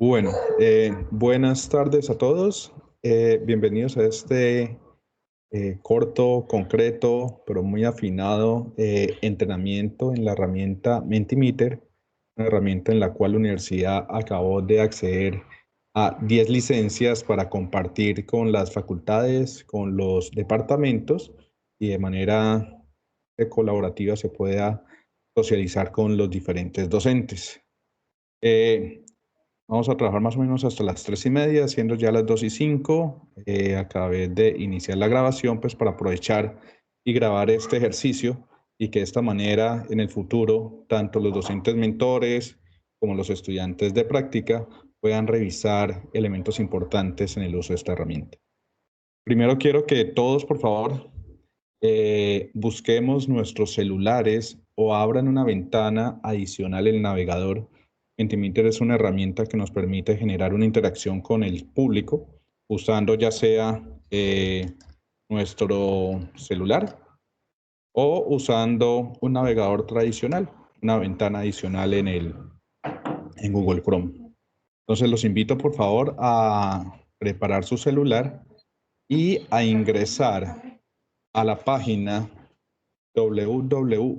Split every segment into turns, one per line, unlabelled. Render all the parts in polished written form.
Bueno, buenas tardes a todos. Bienvenidos a este corto, concreto, pero muy afinado entrenamiento en la herramienta Mentimeter, una herramienta en la cual la universidad acabó de acceder a 10 licencias para compartir con las facultades, con los departamentos y de manera colaborativa se pueda socializar con los diferentes docentes. Vamos a trabajar más o menos hasta las 3:30, siendo ya las 2:05. Acabé de iniciar la grabación, pues para aprovechar y grabar este ejercicio y que de esta manera en el futuro, tanto los docentes mentores como los estudiantes de práctica puedan revisar elementos importantes en el uso de esta herramienta. Primero quiero que todos, por favor, busquemos nuestros celulares o abran una ventana adicional en el navegador. Mentimeter es una herramienta que nos permite generar una interacción con el público usando ya sea nuestro celular o usando un navegador tradicional, una ventana adicional en Google Chrome. Entonces los invito por favor a preparar su celular y a ingresar a la página www.menti.com.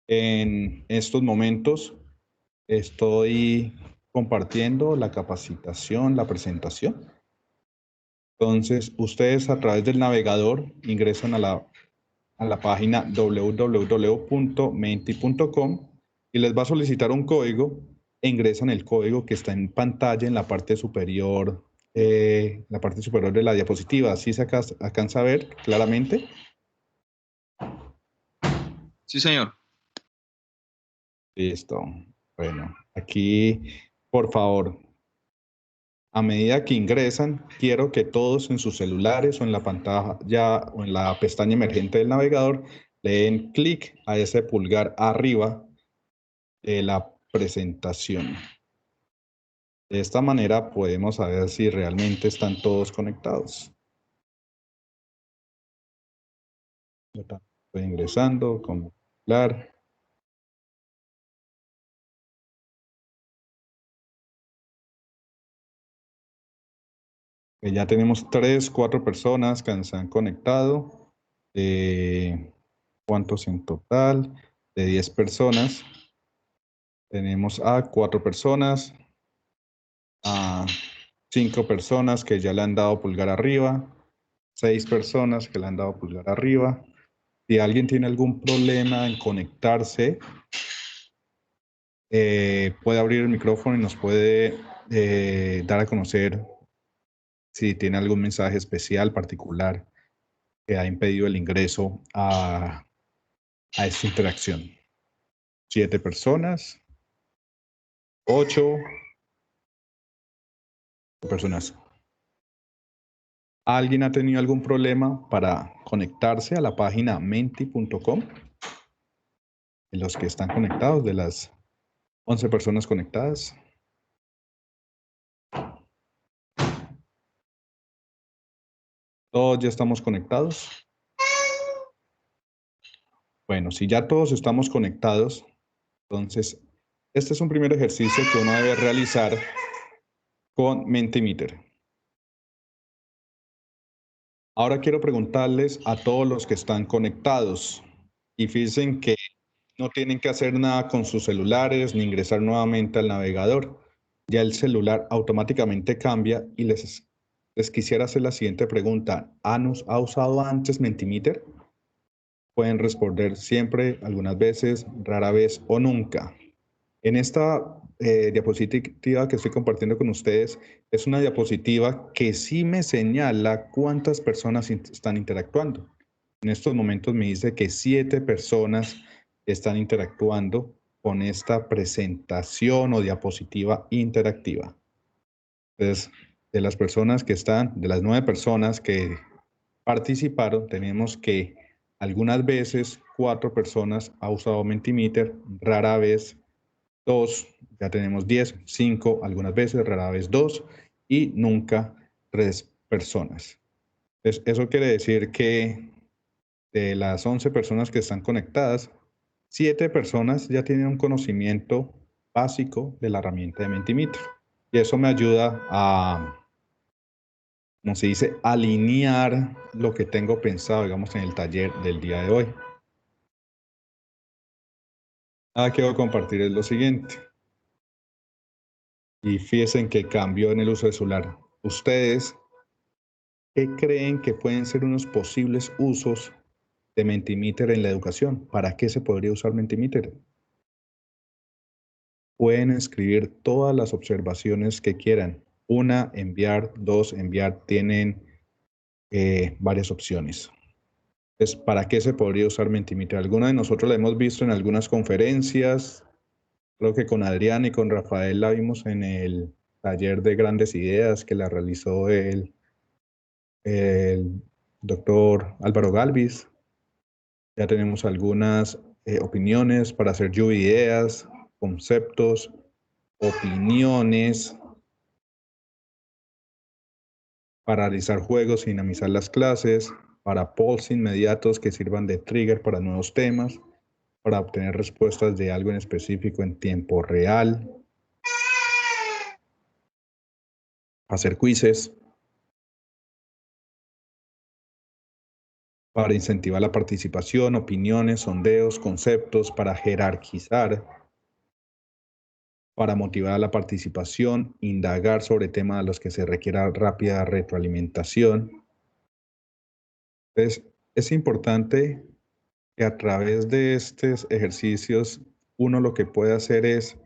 En estos momentos estoy compartiendo la capacitación, la presentación. Entonces, ustedes a través del navegador ingresan a la página www.menti.com y les va a solicitar un código e ingresan el código que está en pantalla en la parte superior de la diapositiva. ¿Así se alcanza a ver claramente?
Sí, señor.
Listo. Bueno, aquí, por favor, a medida que ingresan, quiero que todos en sus celulares o en la pantalla o en la pestaña emergente del navegador le den clic a ese pulgar arriba de la presentación. De esta manera podemos saber si realmente están todos conectados. Estoy ingresando con celular. Ya tenemos 3, 4 personas que se han conectado. ¿Cuántos en total? De 10 personas. Tenemos a 4 personas, a 5 personas que ya le han dado pulgar arriba, 6 personas que le han dado pulgar arriba. Si alguien tiene algún problema en conectarse, puede abrir el micrófono y nos puede dar a conocer si tiene algún mensaje especial, particular, que ha impedido el ingreso a esta interacción. 7 personas, 8 personas. ¿Alguien ha tenido algún problema para conectarse a la página menti.com? De los que están conectados, de las 11 personas conectadas. ¿Todos ya estamos conectados? Bueno, si ya todos estamos conectados, entonces este es un primer ejercicio que uno debe realizar con Mentimeter. Ahora quiero preguntarles a todos los que están conectados y fíjense que no tienen que hacer nada con sus celulares ni ingresar nuevamente al navegador. Ya el celular automáticamente cambia y les quisiera hacer la siguiente pregunta. ¿Ha usado antes Mentimeter? Pueden responder siempre, algunas veces, rara vez o nunca. En esta diapositiva que estoy compartiendo con ustedes, es una diapositiva que sí me señala cuántas personas están interactuando. En estos momentos me dice que 7 personas están interactuando con esta presentación o diapositiva interactiva. Entonces, de las 9 personas que participaron, tenemos que algunas veces 4 personas ha usado Mentimeter, rara vez 2, ya tenemos 10, 5 algunas veces, rara vez 2 y nunca 3 personas. Entonces, eso quiere decir que de las 11 personas que están conectadas, 7 personas ya tienen un conocimiento básico de la herramienta de Mentimeter. Y eso me ayuda a, como se dice, alinear lo que tengo pensado, digamos, en el taller del día de hoy. Que voy a compartir es lo siguiente. Y fíjense que cambió en el uso del celular. ¿Ustedes qué creen que pueden ser unos posibles usos de Mentimeter en la educación? ¿Para qué se podría usar Mentimeter? Pueden escribir todas las observaciones que quieran. Una, enviar, dos, enviar. Tienen varias opciones. Entonces, ¿para qué se podría usar Mentimeter? Algunos de nosotros la hemos visto en algunas conferencias. Creo que con Adrián y con Rafael la vimos en el taller de grandes ideas que la realizó el doctor Álvaro Galvis. Ya tenemos algunas opiniones para hacer lluvia de ideas, conceptos, opiniones, para realizar juegos y dinamizar las clases, para polls inmediatos que sirvan de trigger para nuevos temas, para obtener respuestas de algo en específico en tiempo real, hacer quizzes, para incentivar la participación, opiniones, sondeos, conceptos, para jerarquizar, para motivar la participación, indagar sobre temas a los que se requiera rápida retroalimentación. Entonces, es importante que a través de estos ejercicios uno lo que puede hacer es,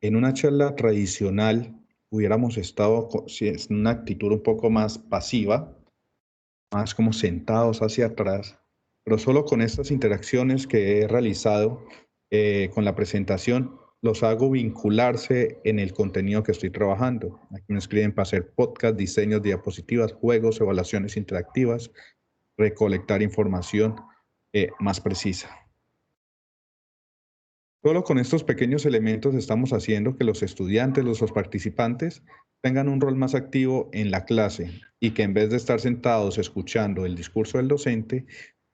en una charla tradicional, hubiéramos estado en una actitud un poco más pasiva, más como sentados hacia atrás, pero solo con estas interacciones que he realizado con la presentación, los hago vincularse en el contenido que estoy trabajando. Aquí me escriben para hacer podcast, diseños, diapositivas, juegos, evaluaciones interactivas, recolectar información más precisa. Solo con estos pequeños elementos estamos haciendo que los estudiantes, los participantes, tengan un rol más activo en la clase y que en vez de estar sentados escuchando el discurso del docente,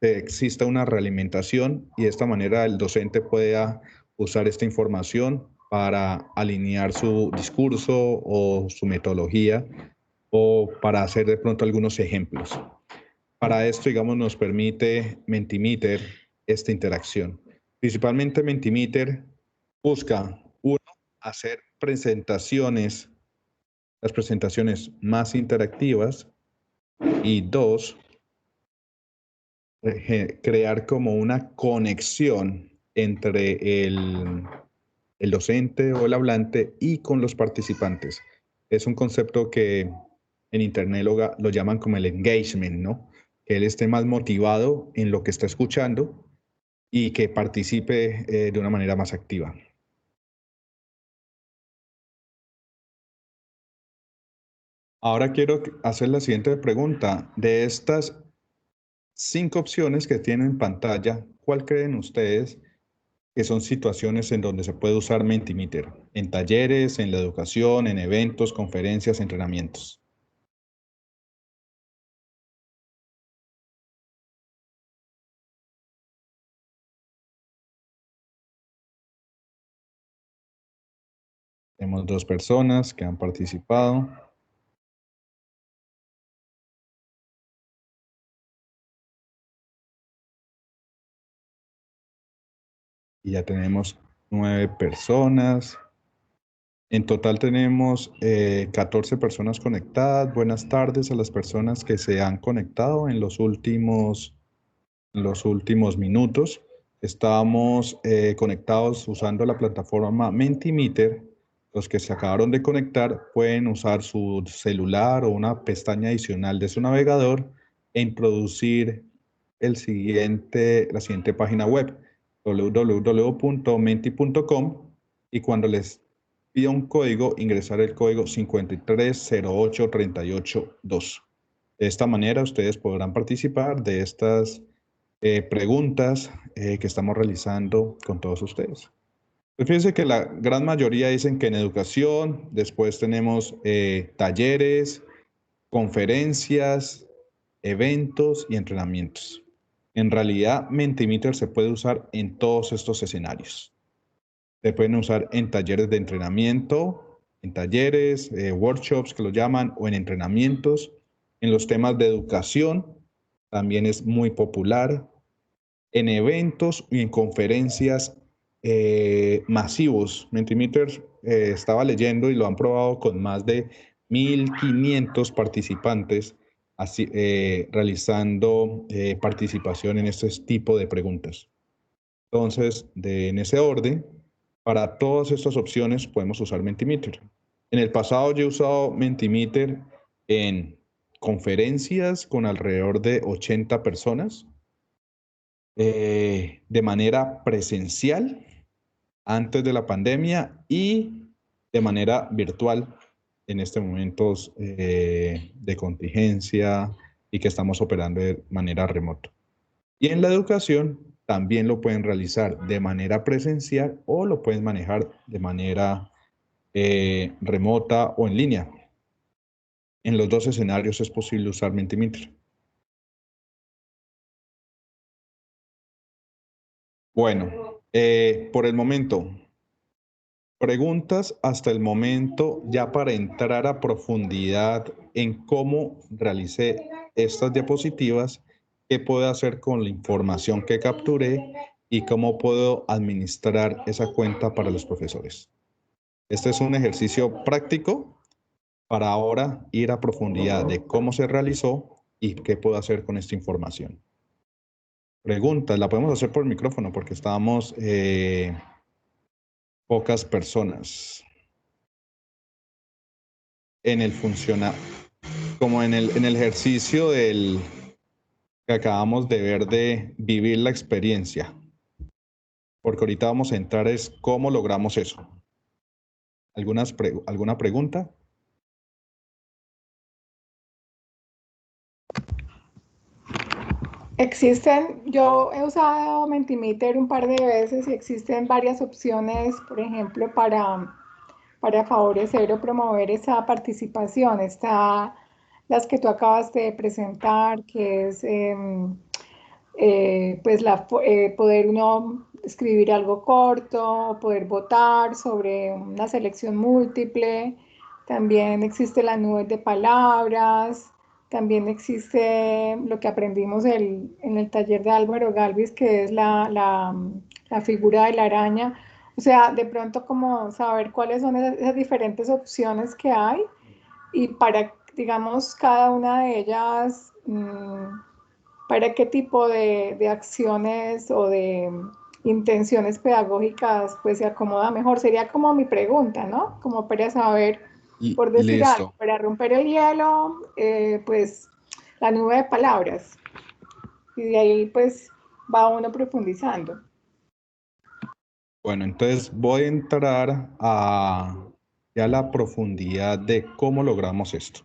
exista una realimentación y de esta manera el docente pueda usar esta información para alinear su discurso o su metodología o para hacer de pronto algunos ejemplos. Para esto, digamos, nos permite Mentimeter esta interacción. Principalmente Mentimeter busca, uno, hacer presentaciones, las presentaciones más interactivas, y dos, crear como una conexión entre el docente o el hablante y con los participantes. Es un concepto que en Internet lo llaman como el engagement, ¿no? Que él esté más motivado en lo que está escuchando y que participe de una manera más activa. Ahora quiero hacer la siguiente pregunta. De estas 5 opciones que tienen en pantalla, ¿cuál creen ustedes que son situaciones en donde se puede usar Mentimeter? En talleres, en la educación, en eventos, conferencias, entrenamientos. Tenemos 2 personas que han participado. Y ya tenemos 9 personas. En total tenemos 14 personas conectadas. Buenas tardes a las personas que se han conectado en los últimos minutos. Estamos conectados usando la plataforma Mentimeter. Los que se acabaron de conectar pueden usar su celular o una pestaña adicional de su navegador e introducir la siguiente página web, www.menti.com, y cuando les pida un código, ingresar el código 5308382. De esta manera ustedes podrán participar de estas preguntas que estamos realizando con todos ustedes. Pues fíjense que la gran mayoría dicen que en educación, después tenemos talleres, conferencias, eventos y entrenamientos. En realidad, Mentimeter se puede usar en todos estos escenarios. Se pueden usar en talleres de entrenamiento, en talleres, workshops que lo llaman, o en entrenamientos. En los temas de educación también es muy popular. En eventos y en conferencias masivos. Mentimeter estaba leyendo y lo han probado con más de 1.500 participantes así, realizando participación en este tipo de preguntas. Entonces, en ese orden, para todas estas opciones podemos usar Mentimeter. En el pasado yo he usado Mentimeter en conferencias con alrededor de 80 personas, de manera presencial antes de la pandemia y de manera virtual en estos momentos de contingencia y que estamos operando de manera remota. Y en la educación también lo pueden realizar de manera presencial o lo pueden manejar de manera remota o en línea. En los dos escenarios es posible usar Mentimeter. Bueno, por el momento, preguntas hasta el momento ya para entrar a profundidad en cómo realicé estas diapositivas, qué puedo hacer con la información que capturé y cómo puedo administrar esa cuenta para los profesores. Este es un ejercicio práctico para ahora ir a profundidad de cómo se realizó y qué puedo hacer con esta información. Preguntas, la podemos hacer por micrófono porque estábamos pocas personas. En el funcionar, como en el ejercicio que acabamos de ver de vivir la experiencia. Porque ahorita vamos a entrar es cómo logramos eso. ¿Alguna pregunta?
Yo he usado Mentimeter un par de veces y existen varias opciones, por ejemplo, para favorecer o promover esa participación. Está las que tú acabas de presentar, que es pues poder uno escribir algo corto, poder votar sobre una selección múltiple. También existe la nube de palabras. También existe lo que aprendimos en el taller de Álvaro Galvis, que es la figura de la araña. O sea, de pronto como saber cuáles son esas diferentes opciones que hay y para, digamos, cada una de ellas, para qué tipo de acciones o de intenciones pedagógicas pues se acomoda mejor. Sería como mi pregunta, ¿no? Como para saber,
Y
por decir algo,
listo.
para romper el hielo, pues la nube de palabras. Y de ahí pues va uno profundizando.
Bueno, entonces voy a entrar a ya la profundidad de cómo logramos esto.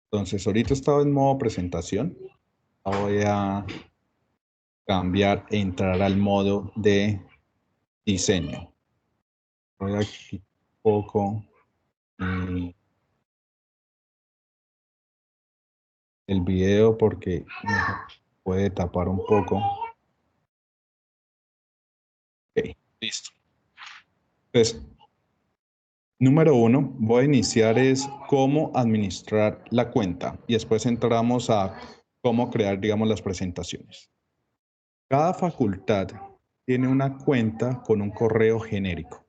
Entonces, ahorita estaba en modo presentación. Voy a cambiar e entrar al modo de diseño. Voy a quitar un poco el video porque me puede tapar un poco. Ok, listo. Entonces, número 1, voy a iniciar es cómo administrar la cuenta y después entramos a cómo crear, digamos, las presentaciones. Cada facultad tiene una cuenta con un correo genérico.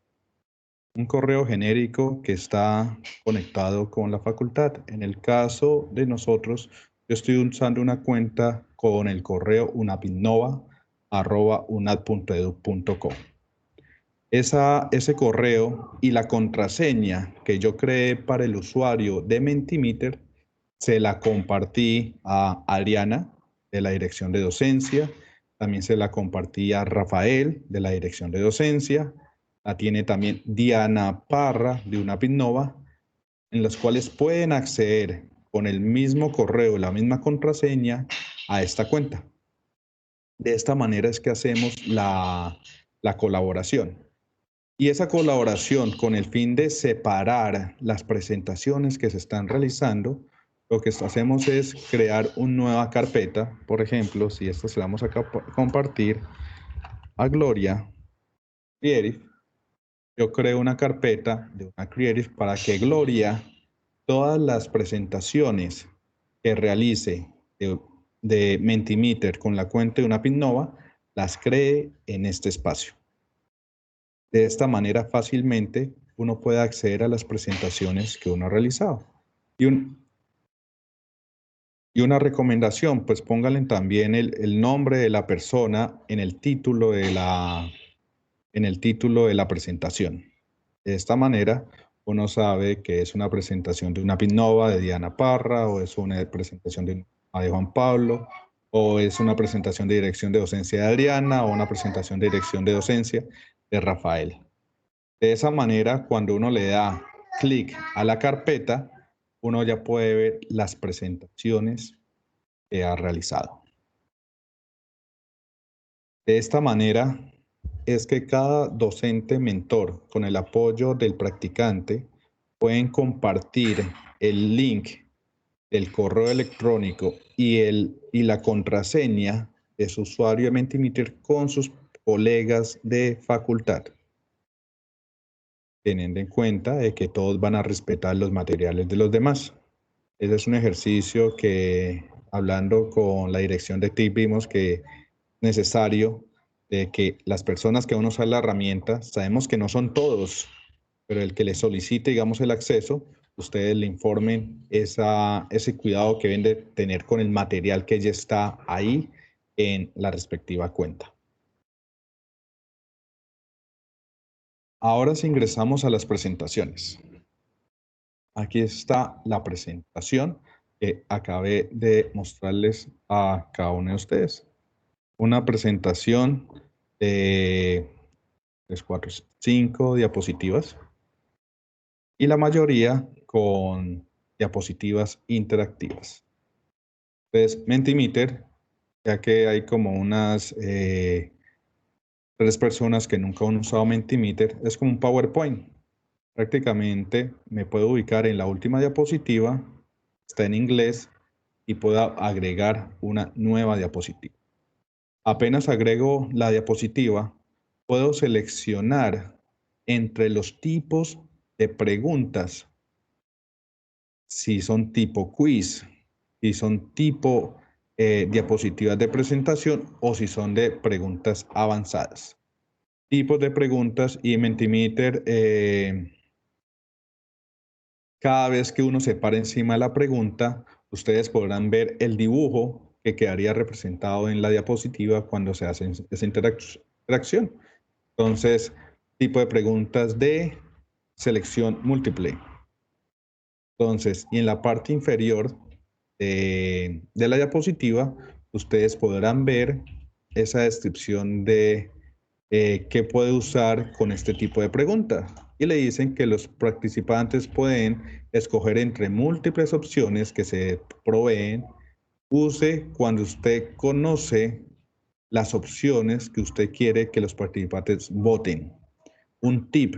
Un correo genérico que está conectado con la facultad. En el caso de nosotros, yo estoy usando una cuenta con el correo unapinova@unad.edu.co. Ese correo y la contraseña que yo creé para el usuario de Mentimeter se la compartí a Ariana de la dirección de docencia, también se la compartí a Rafael de la dirección de docencia, la tiene también Diana Parra de UNAPINNOVA, en las cuales pueden acceder con el mismo correo, la misma contraseña a esta cuenta. De esta manera es que hacemos la colaboración. Y esa colaboración con el fin de separar las presentaciones que se están realizando, lo que hacemos es crear una nueva carpeta. Por ejemplo, si esta se la vamos a compartir a Gloria Pieri, yo creo una carpeta de una Creative para que Gloria, todas las presentaciones que realice de Mentimeter con la cuenta de una Pinnova, las cree en este espacio. De esta manera fácilmente uno puede acceder a las presentaciones que uno ha realizado. Y una recomendación, pues pónganle también el nombre de la persona en el título de la presentación. De esta manera, uno sabe que es una presentación de una Pinnova de Diana Parra, o es una presentación de Juan Pablo, o es una presentación de dirección de docencia de Adriana, o una presentación de dirección de docencia de Rafael. De esa manera, cuando uno le da clic a la carpeta, uno ya puede ver las presentaciones que ha realizado. De esta manera es que cada docente mentor, con el apoyo del practicante, pueden compartir el link del correo electrónico y la contraseña de su usuario de Mentimeter con sus colegas de facultad, teniendo en cuenta de que todos van a respetar los materiales de los demás. Ese es un ejercicio que, hablando con la dirección de TIC, vimos que es necesario de que las personas que van a usar la herramienta, sabemos que no son todos, pero el que le solicite, digamos, el acceso, ustedes le informen ese cuidado que deben de tener con el material que ya está ahí en la respectiva cuenta. Ahora sí ingresamos a las presentaciones. Aquí está la presentación que acabé de mostrarles a cada uno de ustedes. Una presentación de 3, 4, 5 diapositivas y la mayoría con diapositivas interactivas. Entonces, Mentimeter, ya que hay como unas 3 personas que nunca han usado Mentimeter, es como un PowerPoint. Prácticamente me puedo ubicar en la última diapositiva, está en inglés y puedo agregar una nueva diapositiva. Apenas agrego la diapositiva, puedo seleccionar entre los tipos de preguntas, si son tipo quiz, si son tipo diapositivas de presentación o si son de preguntas avanzadas. Tipos de preguntas y Mentimeter, cada vez que uno se para encima de la pregunta, ustedes podrán ver el dibujo que quedaría representado en la diapositiva cuando se hace esa interacción. Entonces, tipo de preguntas de selección múltiple. Entonces, y en la parte inferior de la diapositiva, ustedes podrán ver esa descripción de qué puede usar con este tipo de pregunta. Y le dicen que los participantes pueden escoger entre múltiples opciones que se proveen. Use cuando usted conoce las opciones que usted quiere que los participantes voten. Un tip: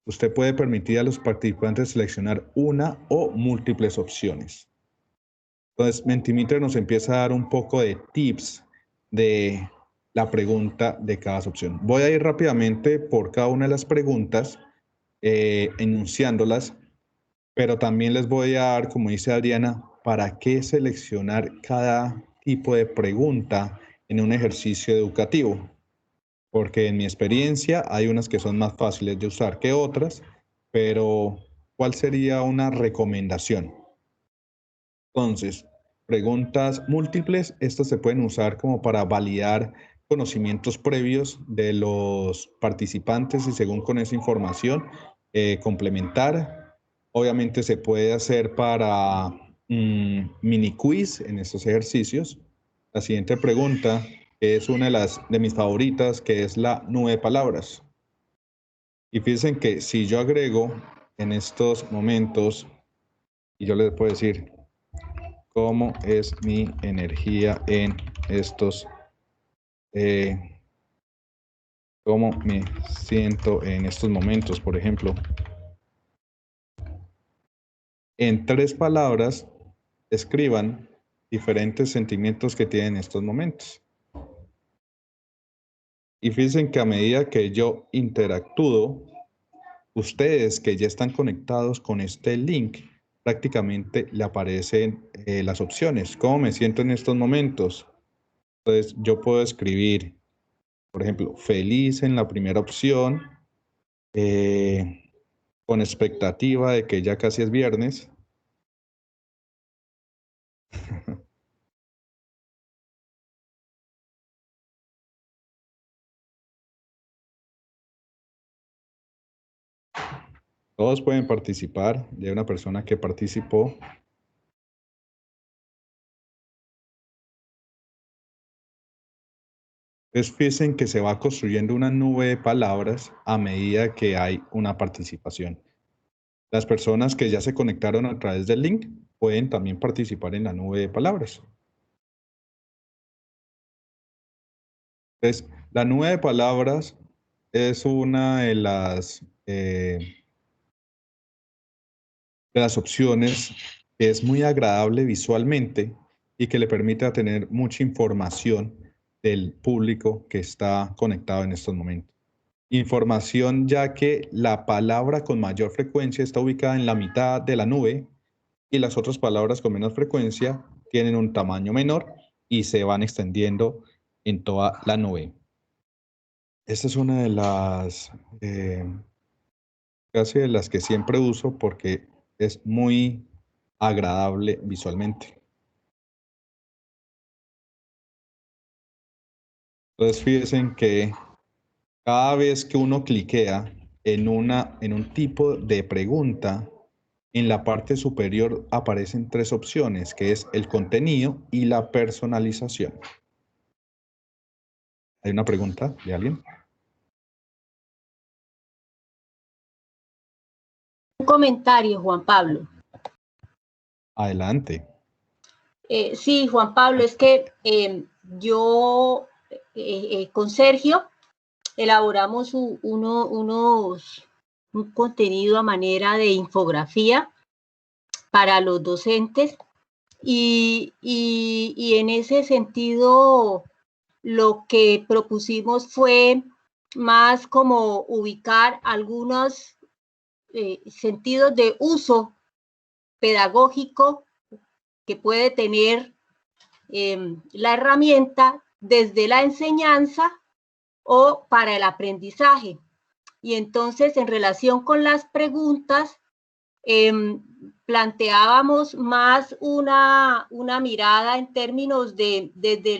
usted puede permitir a los participantes seleccionar una o múltiples opciones. Entonces, Mentimeter nos empieza a dar un poco de tips de la pregunta de cada opción. Voy a ir rápidamente por cada una de las preguntas, enunciándolas, pero también les voy a dar, como dice Adriana, para qué seleccionar cada tipo de pregunta en un ejercicio educativo. Porque en mi experiencia hay unas que son más fáciles de usar que otras, pero ¿cuál sería una recomendación? Entonces, preguntas múltiples, estas se pueden usar como para validar conocimientos previos de los participantes y según con esa información complementar. Obviamente se puede hacer para mini quiz en estos ejercicios. La siguiente pregunta es una de mis favoritas, que es la nube de palabras. Y fíjense que si yo agrego en estos momentos, y yo les puedo decir, ¿cómo es mi energía en estos, cómo me siento en estos momentos, por ejemplo? En 3 palabras, escriban diferentes sentimientos que tienen en estos momentos. Y fíjense que a medida que yo interactúo ustedes que ya están conectados con este link, prácticamente le aparecen las opciones. ¿Cómo me siento en estos momentos? Entonces, yo puedo escribir, por ejemplo, feliz en la primera opción, con expectativa de que ya casi es viernes. Todos pueden participar. Ya hay una persona que participó. Entonces, fíjense que se va construyendo una nube de palabras a medida que hay una participación. Las personas que ya se conectaron a través del link pueden también participar en la nube de palabras. Entonces, la nube de palabras es una de las opciones que es muy agradable visualmente y que le permite tener mucha información del público que está conectado en estos momentos. Información ya que la palabra con mayor frecuencia está ubicada en la mitad de la nube y las otras palabras con menos frecuencia tienen un tamaño menor y se van extendiendo en toda la nube. Esta es una de las, casi de las que siempre uso porque es muy agradable visualmente. Entonces fíjense que cada vez que uno cliquea en un tipo de pregunta, en la parte superior aparecen tres opciones, que es el contenido y la personalización. ¿Hay una pregunta de alguien?
Un comentario, Juan Pablo.
Adelante.
Sí, Juan Pablo, es que yo con Sergio elaboramos un contenido a manera de infografía para los docentes y en ese sentido lo que propusimos fue más como ubicar algunos sentidos de uso pedagógico que puede tener la herramienta desde la enseñanza o para el aprendizaje. Y entonces, en relación con las preguntas, planteábamos más una mirada en términos de desde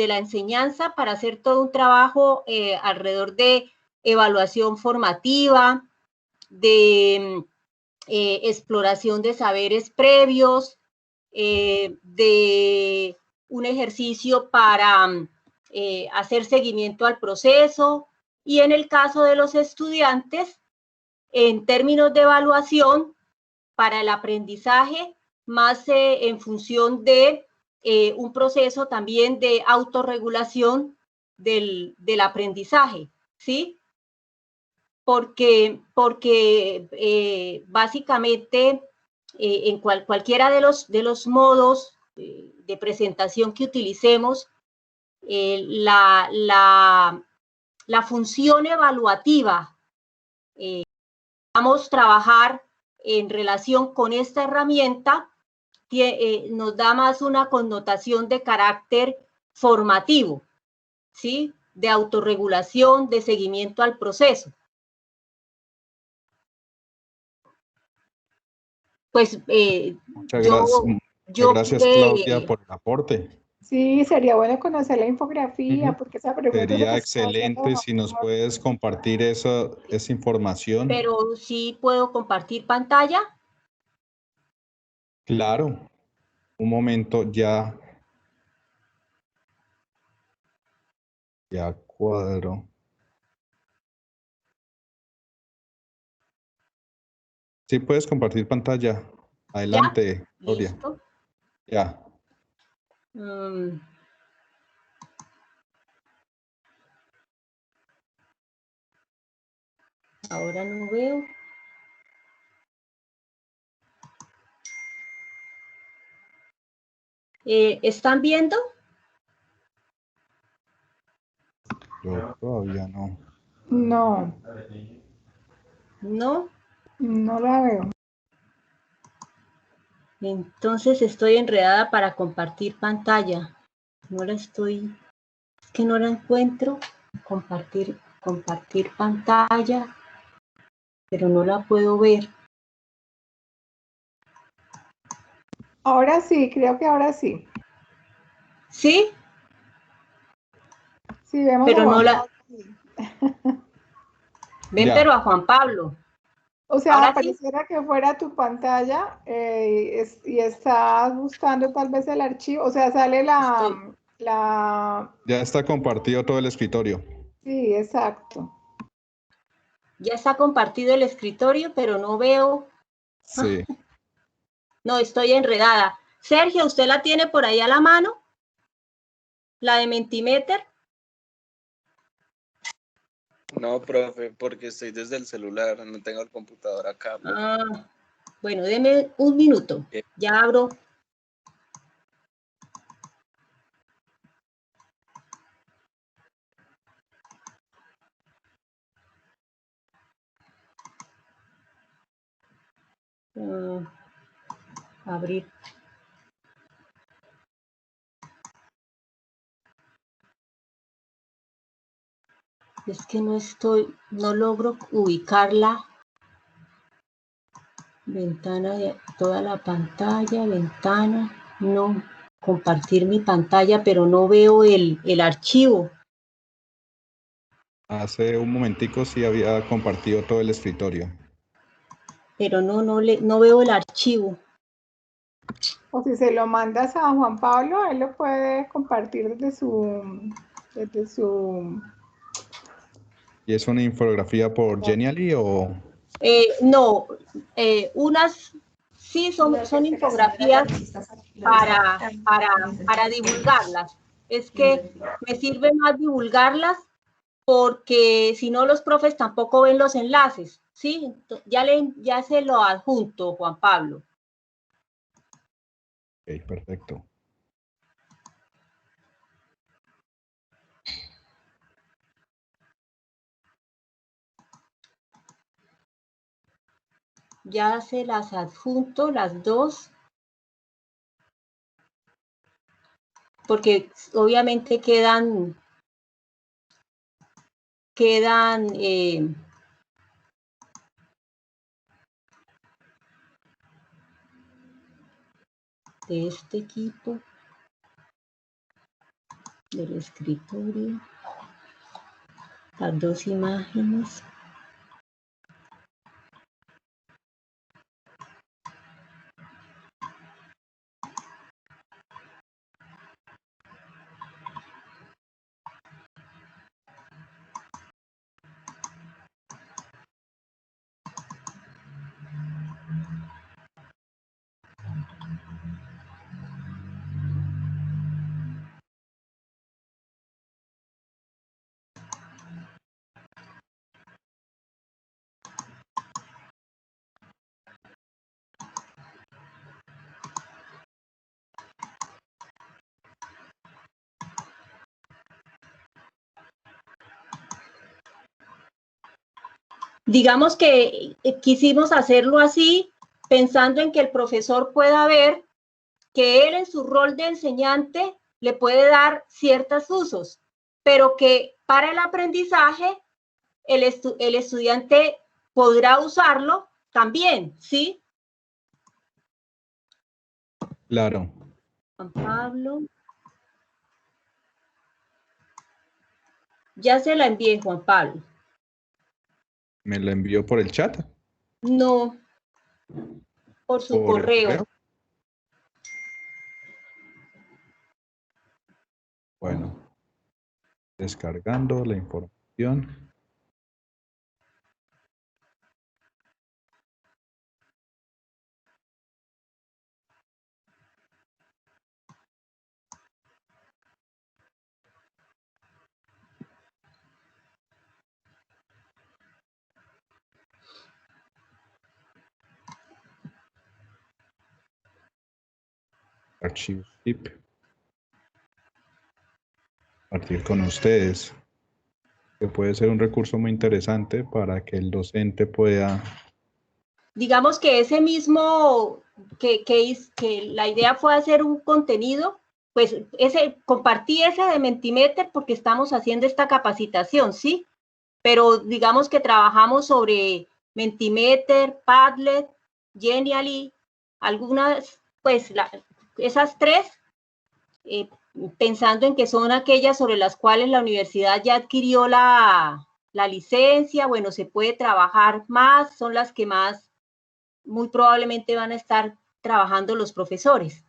la enseñanza para hacer todo un trabajo alrededor de evaluación formativa, de exploración de saberes previos, de un ejercicio para hacer seguimiento al proceso y en el caso de los estudiantes, en términos de evaluación para el aprendizaje, más en función de un proceso también de autorregulación del aprendizaje, ¿sí? Porque básicamente en cualquiera de los modos de presentación que utilicemos, la función evaluativa vamos a trabajar en relación con esta herramienta, nos da más una connotación de carácter formativo, ¿sí? De autorregulación, de seguimiento al proceso. Pues
Muchas gracias, Claudia, por el aporte.
Sí, sería bueno conocer la infografía, porque esa pregunta
sería excelente si nos puedes compartir esa información.
Pero sí puedo compartir pantalla.
Claro, un momento, ya cuadro. Sí, puedes compartir pantalla. Adelante,
¿Ya?
Claudia.
Listo.
Ya.
Ahora no veo. ¿Están viendo?
Yo todavía no.
No.
¿No?
No la veo.
Entonces estoy enredada para compartir pantalla. No la estoy, es que no la encuentro. Compartir pantalla, pero no la puedo ver.
Ahora sí, creo que ahora sí.
¿Sí?
Sí, vemos a
Pero no
Juan
la...
Pablo.
Ven, pero
Ya,
a Juan Pablo.
O sea,
Ahora sí.
pareciera que fuera tu pantalla y estás buscando tal vez el archivo. O sea, sale
Estoy...
la...
ya está compartido todo el escritorio.
Sí, exacto.
Ya está compartido el escritorio, pero no veo...
Sí.
No, estoy enredada. Sergio, ¿usted la tiene por ahí a la mano? ¿La de Mentimeter?
No, profe, porque estoy desde el celular, no tengo el computador acá.
Ah, bueno, deme un minuto. Ya abro. Abrir. Es que no logro ubicarla. Ventana de toda la pantalla, ventana, no, compartir mi pantalla, pero no veo el archivo.
Hace un momentico sí había compartido todo el escritorio.
Pero no veo el archivo.
O si se lo mandas a Juan Pablo, él lo puede compartir desde su...
¿Y es una infografía por Genially o...?
No, unas sí son infografías para divulgarlas. Es que me sirve más divulgarlas porque si no los profes tampoco ven los enlaces, ¿sí? Ya se lo adjunto, Juan Pablo.
Ok, perfecto.
Ya se las adjunto las dos, porque obviamente quedan de este equipo, del escritorio, las dos imágenes. Digamos que quisimos hacerlo así, pensando en que el profesor pueda ver que él en su rol de enseñante le puede dar ciertos usos, pero que para el aprendizaje el estudiante podrá usarlo también, ¿sí?
Claro.
Juan Pablo. Ya se la envié, Juan Pablo.
¿Me lo envió por el chat?
No, por su
¿Por el
correo.
correo? Bueno, descargando la información. Archivo zip. Compartir con ustedes. que puede ser un recurso muy interesante para que el docente pueda...
Digamos que ese mismo, que la idea fue hacer un contenido, pues compartí ese de Mentimeter porque estamos haciendo esta capacitación, ¿sí? Pero digamos que trabajamos sobre Mentimeter, Padlet, Genially, algunas, pues esas tres, pensando en que son aquellas sobre las cuales la universidad ya adquirió la licencia, bueno, se puede trabajar más, son las que más muy probablemente van a estar trabajando los profesores.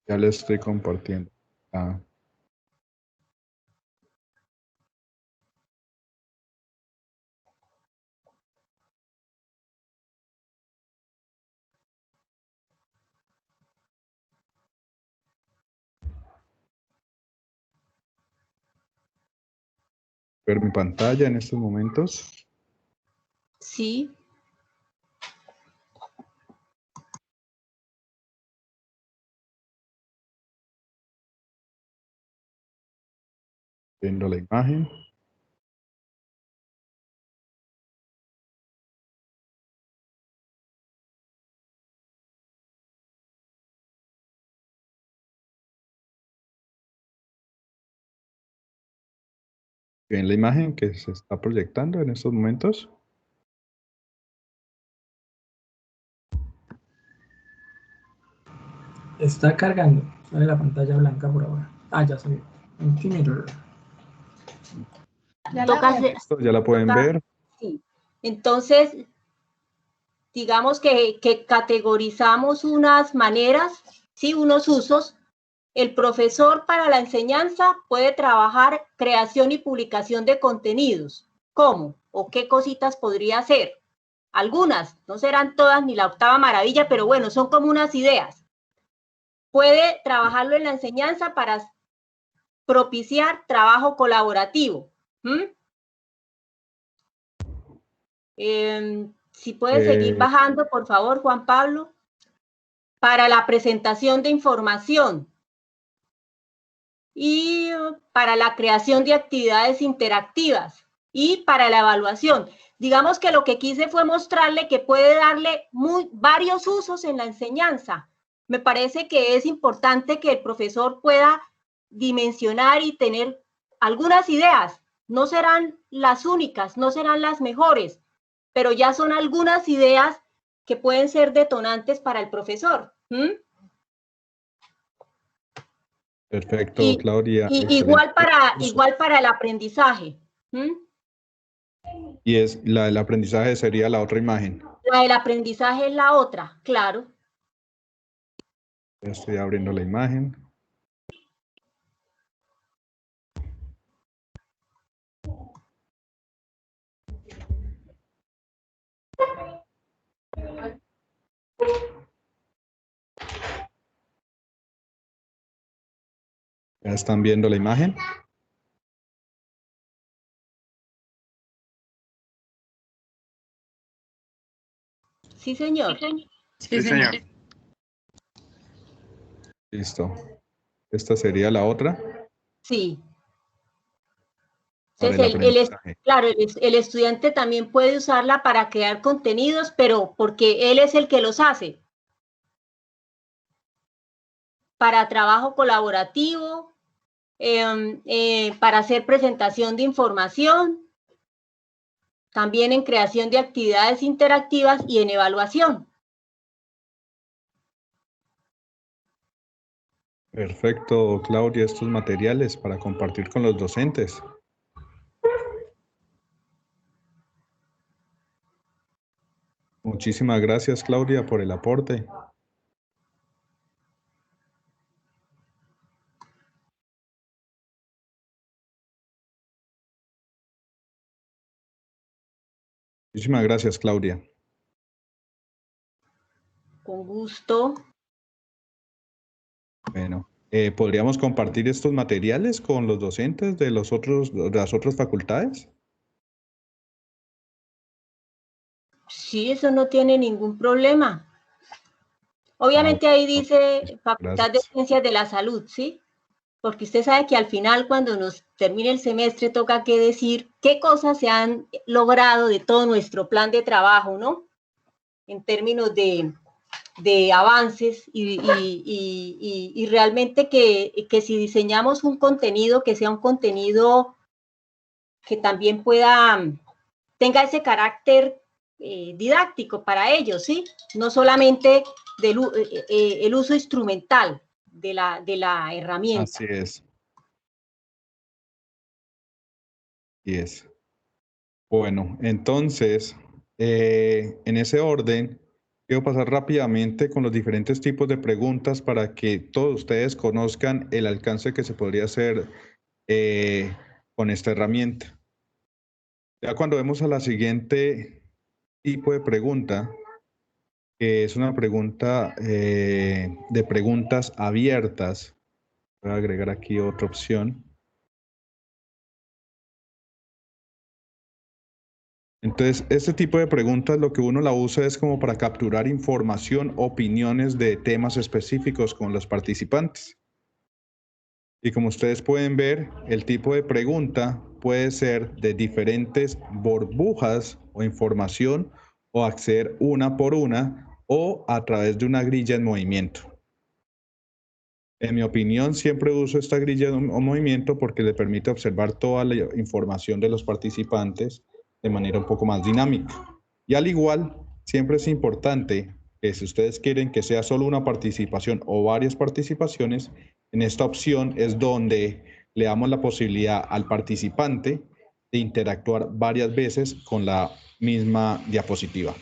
Ya les estoy compartiendo. ¿Ver mi pantalla en estos momentos?
Sí.
Viendo la imagen. ¿Ven la imagen que se está proyectando en estos momentos?
Está cargando. Sale la pantalla blanca por ahora. Ah, ya salió. Mentimeter.
Ya la pueden ver.
Sí. Entonces, digamos que categorizamos unas maneras, ¿sí? Unos usos. El profesor para la enseñanza puede trabajar creación y publicación de contenidos. ¿Cómo? ¿O qué cositas podría hacer? Algunas, no serán todas ni la octava maravilla, pero bueno, son como unas ideas. Puede trabajarlo en la enseñanza para propiciar trabajo colaborativo. Si puede seguir bajando, por favor, Juan Pablo. Para la presentación de información y para la creación de actividades interactivas y para la evaluación. Digamos que lo que quise fue mostrarle que puede darle varios usos en la enseñanza. Me parece que es importante que el profesor pueda dimensionar y tener algunas ideas. No serán las únicas, no serán las mejores, pero ya son algunas ideas que pueden ser detonantes para el profesor.
Perfecto, Claudia.
Igual para el aprendizaje.
Y el aprendizaje sería la otra imagen.
La del aprendizaje es la otra, claro.
Estoy abriendo la imagen. ¿Ya están viendo la imagen?
Sí, señor.
Sí, señor.
Listo. Esta sería la otra.
Sí.
Para el aprendizaje.
Claro, el estudiante también puede usarla para crear contenidos, pero porque él es el que los hace. Para trabajo colaborativo, para hacer presentación de información, también en creación de actividades interactivas y en evaluación.
Perfecto, Claudia, estos materiales para compartir con los docentes. Muchísimas gracias, Claudia, por el aporte. Muchísimas gracias, Claudia.
Con gusto.
Bueno, ¿podríamos compartir estos materiales con los docentes de las otras facultades?
Sí, eso no tiene ningún problema. Obviamente ahí dice Facultad de Ciencias de la Salud, ¿sí? porque usted sabe que al final, cuando nos termine el semestre, toca que decir qué cosas se han logrado de todo nuestro plan de trabajo, ¿no? En términos de avances y realmente que si diseñamos un contenido, que sea un contenido que también tenga ese carácter didáctico para ellos, ¿sí? No solamente el uso instrumental de la herramienta.
Así es. Así es. Bueno, entonces, en ese orden, quiero pasar rápidamente con los diferentes tipos de preguntas para que todos ustedes conozcan el alcance que se podría hacer con esta herramienta. Ya cuando vemos a la siguiente tipo de pregunta, que es una pregunta de preguntas abiertas, voy a agregar aquí otra opción. Entonces, este tipo de preguntas lo que uno la usa es como para capturar información, opiniones de temas específicos con los participantes. Y como ustedes pueden ver, el tipo de pregunta puede ser de diferentes burbujas o información o acceder una por una o a través de una grilla en movimiento. En mi opinión, siempre uso esta grilla en movimiento porque le permite observar toda la información de los participantes de manera un poco más dinámica. Y al igual, siempre es importante que si ustedes quieren que sea solo una participación o varias participaciones, en esta opción es donde le damos la posibilidad al participante de interactuar varias veces con la misma diapositiva.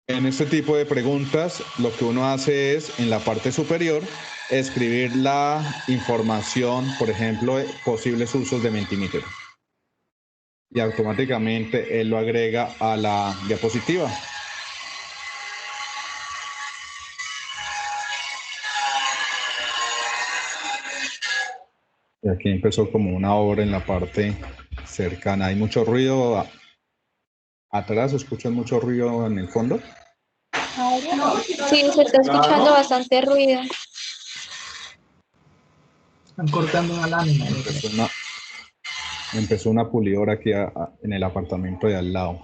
En este tipo de preguntas, lo que uno hace es, en la parte superior, escribir la información, por ejemplo, posibles usos de Mentimeter. Y automáticamente él lo agrega a la diapositiva. Y aquí empezó como una obra en la parte cercana. Hay mucho ruido atrás, ¿escuchan mucho ruido en el fondo?
Sí, se está escuchando bastante ruido.
Están cortando una lámina.
Empezó una pulidora aquí en el apartamento de al lado.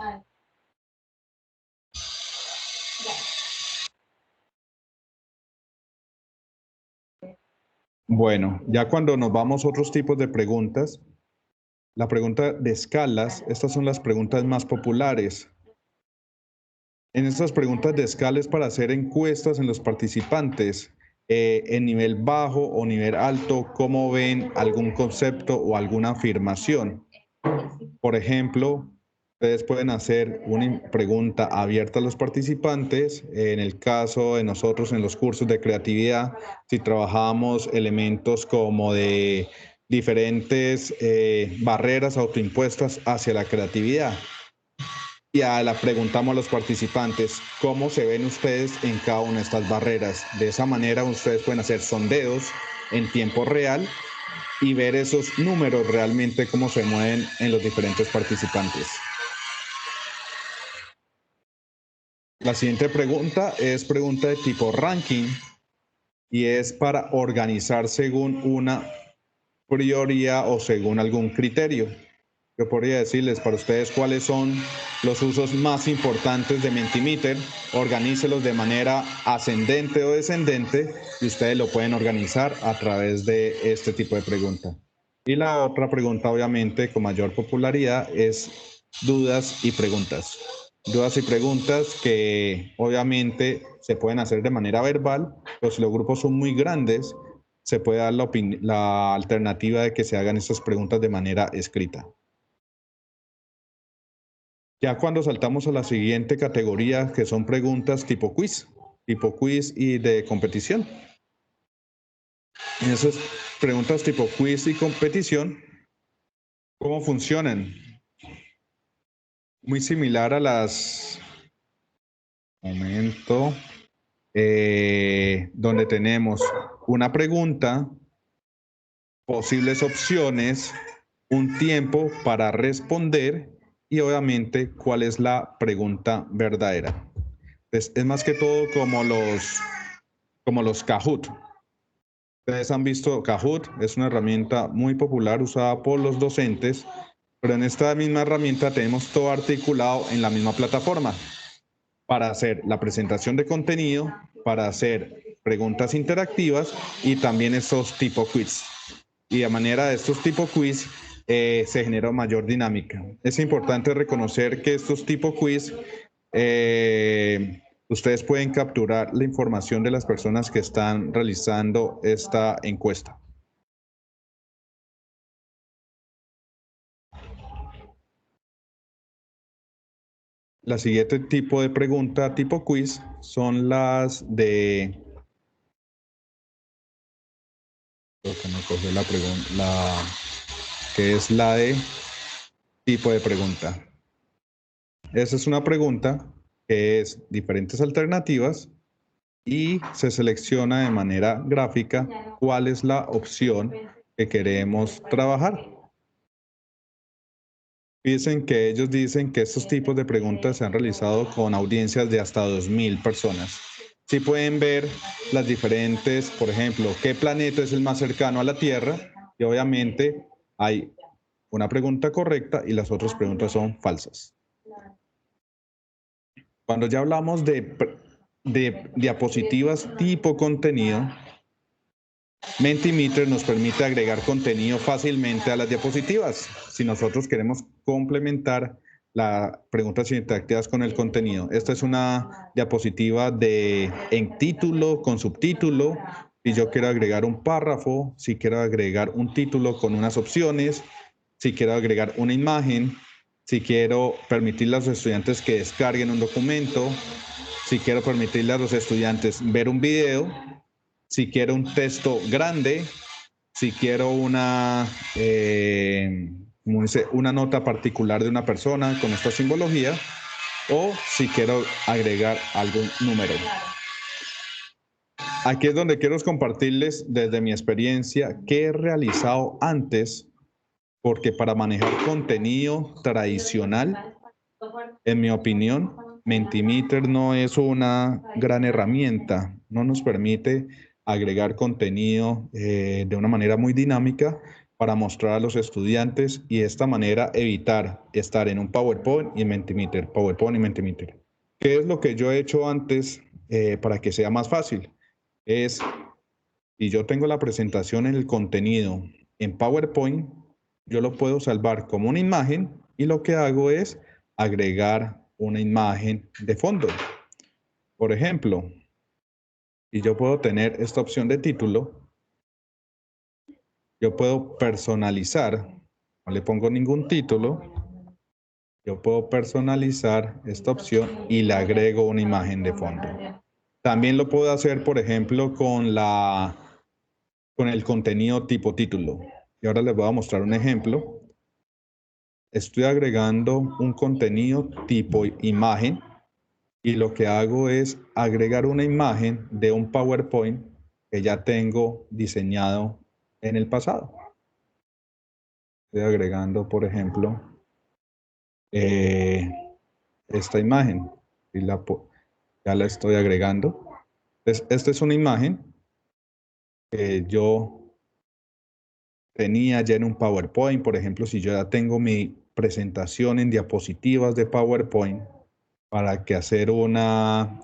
Bueno, ya cuando nos vamos a otros tipos de preguntas, la pregunta de escalas, estas son las preguntas más populares. En estas preguntas de escala es para hacer encuestas en los participantes, en nivel bajo o nivel alto, cómo ven algún concepto o alguna afirmación. Por ejemplo, ustedes pueden hacer una pregunta abierta a los participantes. En el caso de nosotros en los cursos de creatividad, si trabajamos elementos como de diferentes barreras autoimpuestas hacia la creatividad. Y la preguntamos a los participantes, ¿cómo se ven ustedes en cada una de estas barreras? De esa manera ustedes pueden hacer sondeos en tiempo real y ver esos números realmente cómo se mueven en los diferentes participantes. La siguiente pregunta es pregunta de tipo ranking y es para organizar según una prioridad o según algún criterio. Yo podría decirles para ustedes cuáles son los usos más importantes de Mentimeter, organícelos de manera ascendente o descendente y ustedes lo pueden organizar a través de este tipo de pregunta. Y la otra pregunta, obviamente, con mayor popularidad es dudas y preguntas. Dudas y preguntas que obviamente se pueden hacer de manera verbal, pero si los grupos son muy grandes, se puede dar la alternativa de que se hagan estas preguntas de manera escrita. Ya cuando saltamos a la siguiente categoría, que son preguntas tipo quiz y de competición. En esas preguntas tipo quiz y competición, ¿cómo funcionan? Muy similar a las... donde tenemos una pregunta, posibles opciones, un tiempo para responder y obviamente cuál es la pregunta verdadera. Es más que todo como los Kahoot. Ustedes han visto Kahoot, es una herramienta muy popular usada por los docentes, pero en esta misma herramienta tenemos todo articulado en la misma plataforma para hacer la presentación de contenido, para hacer preguntas interactivas y también estos tipo quiz. Y a manera de estos tipo quiz se genera mayor dinámica. Es importante reconocer que estos tipo quiz ustedes pueden capturar la información de las personas que están realizando esta encuesta. La siguiente tipo de pregunta, tipo quiz, son las de... Creo que me cogió la pregunta, que es la de tipo de pregunta. Esa es una pregunta que es diferentes alternativas y se selecciona de manera gráfica cuál es la opción que queremos trabajar. Dicen que ellos dicen que estos tipos de preguntas se han realizado con audiencias de hasta 2.000 personas. Sí pueden ver las diferentes, por ejemplo, ¿qué planeta es el más cercano a la Tierra? Y obviamente hay una pregunta correcta y las otras preguntas son falsas. Cuando ya hablamos de diapositivas tipo contenido, Mentimeter nos permite agregar contenido fácilmente a las diapositivas. Si nosotros queremos complementar las preguntas interactivas con el contenido. Esta es una diapositiva en título, con subtítulo. Si yo quiero agregar un párrafo, si quiero agregar un título con unas opciones, si quiero agregar una imagen, si quiero permitirle a los estudiantes que descarguen un documento, si quiero permitirle a los estudiantes ver un video, si quiero un texto grande, si quiero una nota particular de una persona con esta simbología, o si quiero agregar algún número. Aquí es donde quiero compartirles desde mi experiencia qué he realizado antes, porque para manejar contenido tradicional, en mi opinión, Mentimeter no es una gran herramienta, no nos permite agregar contenido de una manera muy dinámica para mostrar a los estudiantes y de esta manera evitar estar en un PowerPoint y en Mentimeter, PowerPoint y Mentimeter. ¿Qué es lo que yo he hecho antes para que sea más fácil? Si yo tengo la presentación en el contenido en PowerPoint, yo lo puedo salvar como una imagen y lo que hago es agregar una imagen de fondo. Por ejemplo, si yo puedo tener esta opción de título, yo puedo personalizar, no le pongo ningún título, yo puedo personalizar esta opción y le agrego una imagen de fondo. También lo puedo hacer, por ejemplo, con el contenido tipo título. Y ahora les voy a mostrar un ejemplo. Estoy agregando un contenido tipo imagen y lo que hago es agregar una imagen de un PowerPoint que ya tengo diseñado en el pasado. Estoy agregando, por ejemplo, esta imagen y ya la estoy agregando. Entonces, esta es una imagen que yo tenía ya en un PowerPoint. Por ejemplo, si yo ya tengo mi presentación en diapositivas de PowerPoint para que hacer una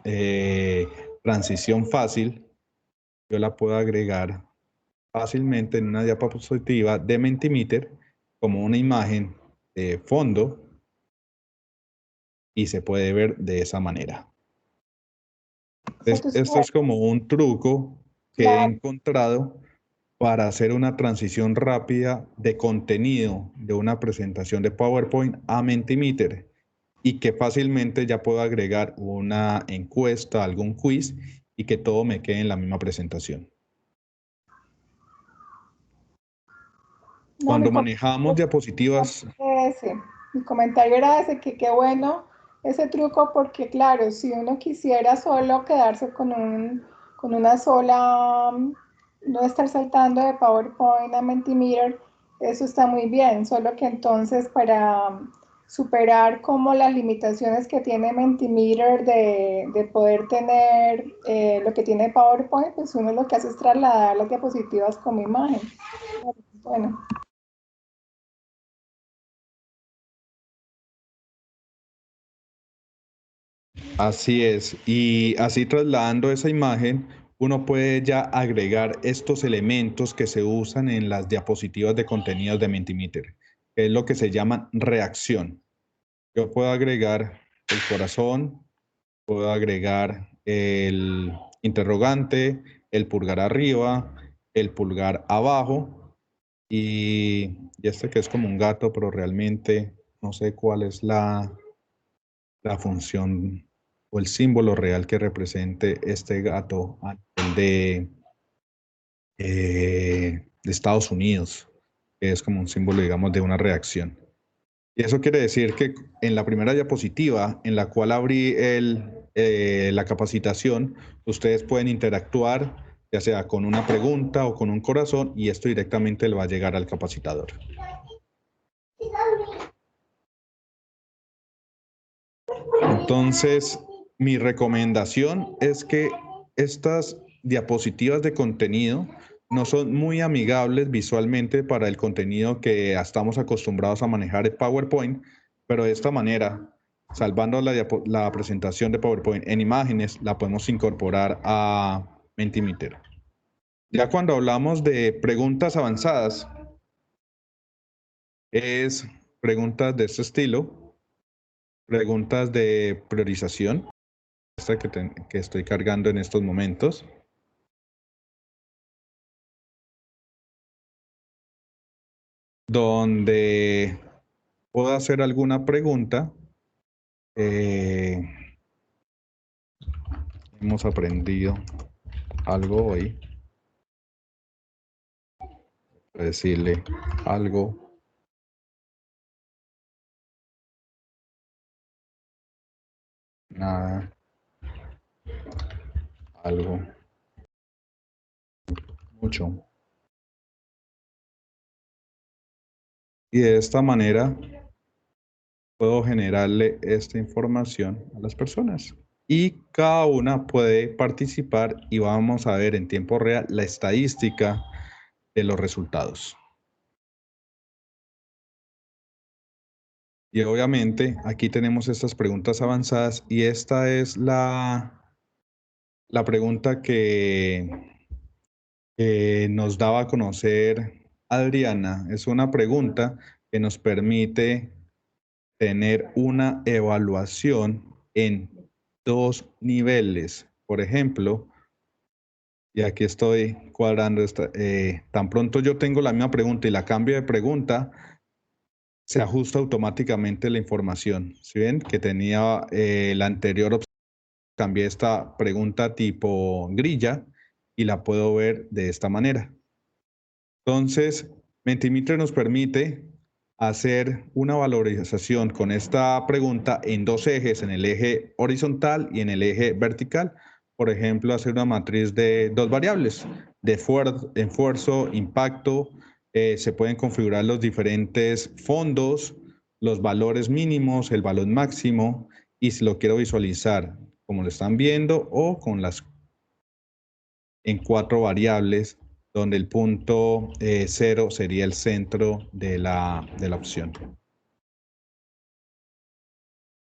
transición fácil, yo la puedo agregar fácilmente en una diapositiva de Mentimeter como una imagen de fondo y se puede ver de esa manera. Esto es como un truco que he encontrado para hacer una transición rápida de contenido de una presentación de PowerPoint a Mentimeter y que fácilmente ya puedo agregar una encuesta, algún quiz y que todo me quede en la misma presentación. Cuando manejamos diapositivas...
Mi comentario era ese, que qué bueno ese truco, porque claro, si uno quisiera solo quedarse con una sola, no estar saltando de PowerPoint a Mentimeter, eso está muy bien, solo que entonces para superar como las limitaciones que tiene Mentimeter de poder tener lo que tiene PowerPoint, pues uno lo que hace es trasladar las diapositivas como imagen. Bueno.
Así es, y así trasladando esa imagen, uno puede ya agregar estos elementos que se usan en las diapositivas de contenidos de Mentimeter, que es lo que se llama reacción. Yo puedo agregar el corazón, puedo agregar el interrogante, el pulgar arriba, el pulgar abajo, y este que es como un gato, pero realmente no sé cuál es la función o el símbolo real que represente este gato a nivel de Estados Unidos, que es como un símbolo, digamos, de una reacción. Y eso quiere decir que en la primera diapositiva, en la cual abrí la capacitación, ustedes pueden interactuar, ya sea con una pregunta o con un corazón, y esto directamente le va a llegar al capacitador. Entonces, mi recomendación es que estas diapositivas de contenido no son muy amigables visualmente para el contenido que estamos acostumbrados a manejar en PowerPoint, pero de esta manera, salvando la presentación de PowerPoint en imágenes, la podemos incorporar a Mentimeter. Ya cuando hablamos de preguntas avanzadas, es preguntas de este estilo, preguntas de priorización, esta que estoy cargando en estos momentos. Donde puedo hacer alguna pregunta. Hemos aprendido algo hoy. Voy a decirle algo. Nada. Algo. Mucho. Y de esta manera puedo generarle esta información a las personas. Y cada una puede participar y vamos a ver en tiempo real la estadística de los resultados. Y obviamente aquí tenemos estas preguntas avanzadas y esta es la pregunta que nos daba a conocer Adriana. Es una pregunta que nos permite tener una evaluación en 2 niveles. Por ejemplo, y aquí estoy cuadrando esta, tan pronto yo tengo la misma pregunta y la cambio de pregunta, se ajusta automáticamente la información. ¿Sí ven? Que tenía la anterior opción, cambié esta pregunta tipo grilla y la puedo ver de esta manera. Entonces, Mentimeter nos permite hacer una valorización con esta pregunta en 2 ejes, en el eje horizontal y en el eje vertical. Por ejemplo, hacer una matriz de 2 variables, de esfuerzo, impacto. Se pueden configurar los diferentes fondos, los valores mínimos, el valor máximo, y si lo quiero visualizar como lo están viendo o con en 4 variables, donde el punto 0 sería el centro de la opción.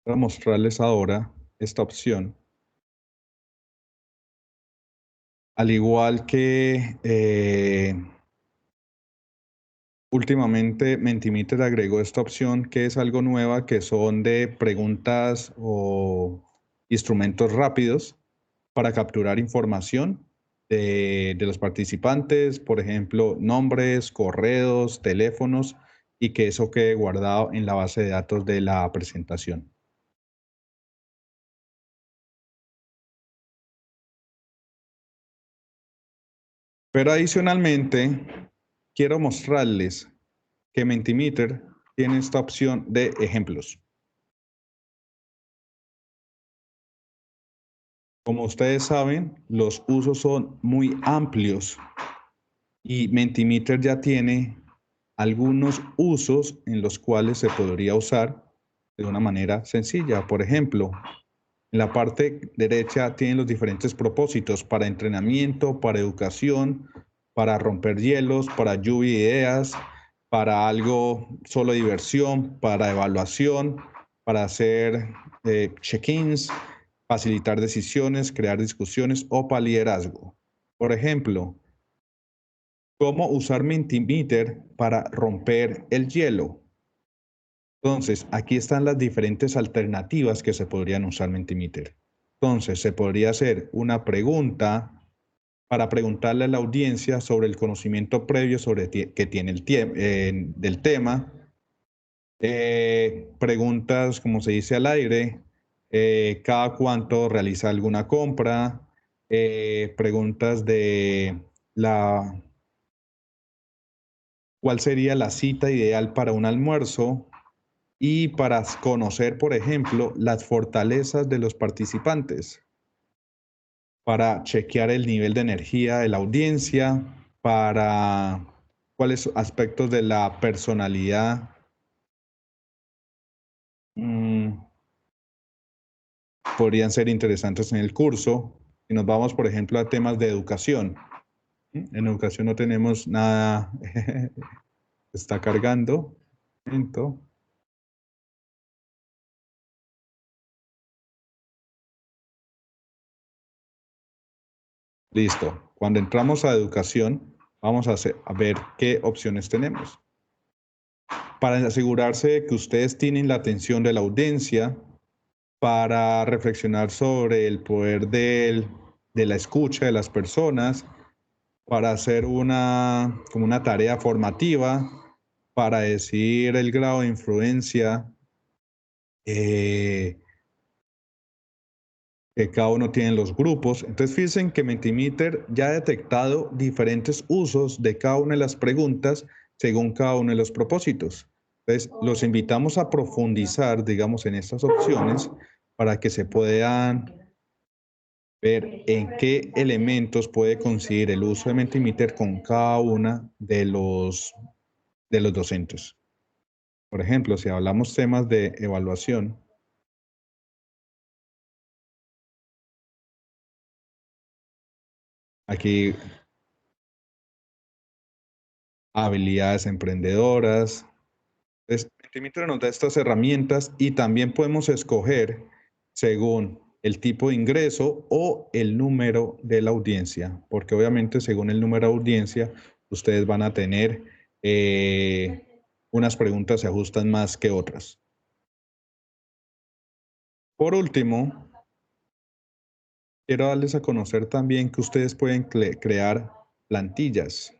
Voy a mostrarles ahora esta opción. Al igual que últimamente Mentimeter agregó esta opción que es algo nueva, que son de preguntas o instrumentos rápidos para capturar información de los participantes, por ejemplo, nombres, correos, teléfonos, y que eso quede guardado en la base de datos de la presentación. Pero adicionalmente, quiero mostrarles que Mentimeter tiene esta opción de ejemplos. Como ustedes saben, los usos son muy amplios y Mentimeter ya tiene algunos usos en los cuales se podría usar de una manera sencilla. Por ejemplo, en la parte derecha tienen los diferentes propósitos para entrenamiento, para educación, para romper hielos, para lluvia de ideas, para algo solo diversión, para evaluación, para hacer check-ins, facilitar decisiones, crear discusiones o para liderazgo. Por ejemplo, ¿cómo usar Mentimeter para romper el hielo? Entonces, aquí están las diferentes alternativas que se podrían usar Mentimeter. Entonces, se podría hacer una pregunta para preguntarle a la audiencia sobre el conocimiento previo sobre que tiene del tema. Preguntas, como se dice al aire, cada cuánto realiza alguna compra, preguntas de cuál sería la cita ideal para un almuerzo y para conocer, por ejemplo, las fortalezas de los participantes, para chequear el nivel de energía de la audiencia, para cuáles aspectos de la personalidad podrían ser interesantes en el curso. Si nos vamos, por ejemplo, a temas de educación. En educación no tenemos nada, está cargando. Listo. Cuando entramos a educación, vamos a ver qué opciones tenemos. Para asegurarse de que ustedes tienen la atención de la audiencia, para reflexionar sobre el poder de la escucha de las personas, para hacer como una tarea formativa, para decir el grado de influencia que cada uno tiene en los grupos. Entonces fíjense que Mentimeter ya ha detectado diferentes usos de cada una de las preguntas según cada uno de los propósitos. Entonces los invitamos a profundizar, digamos, en estas opciones para que se puedan ver en qué elementos puede coincidir el uso de Mentimeter con cada una de los docentes. Por ejemplo, si hablamos temas de evaluación, aquí habilidades emprendedoras. Entonces, Mentimeter nos da estas herramientas y también podemos escoger según el tipo de ingreso o el número de la audiencia, porque obviamente según el número de audiencia, ustedes van a tener unas preguntas se ajustan más que otras. Por último, quiero darles a conocer también que ustedes pueden crear plantillas.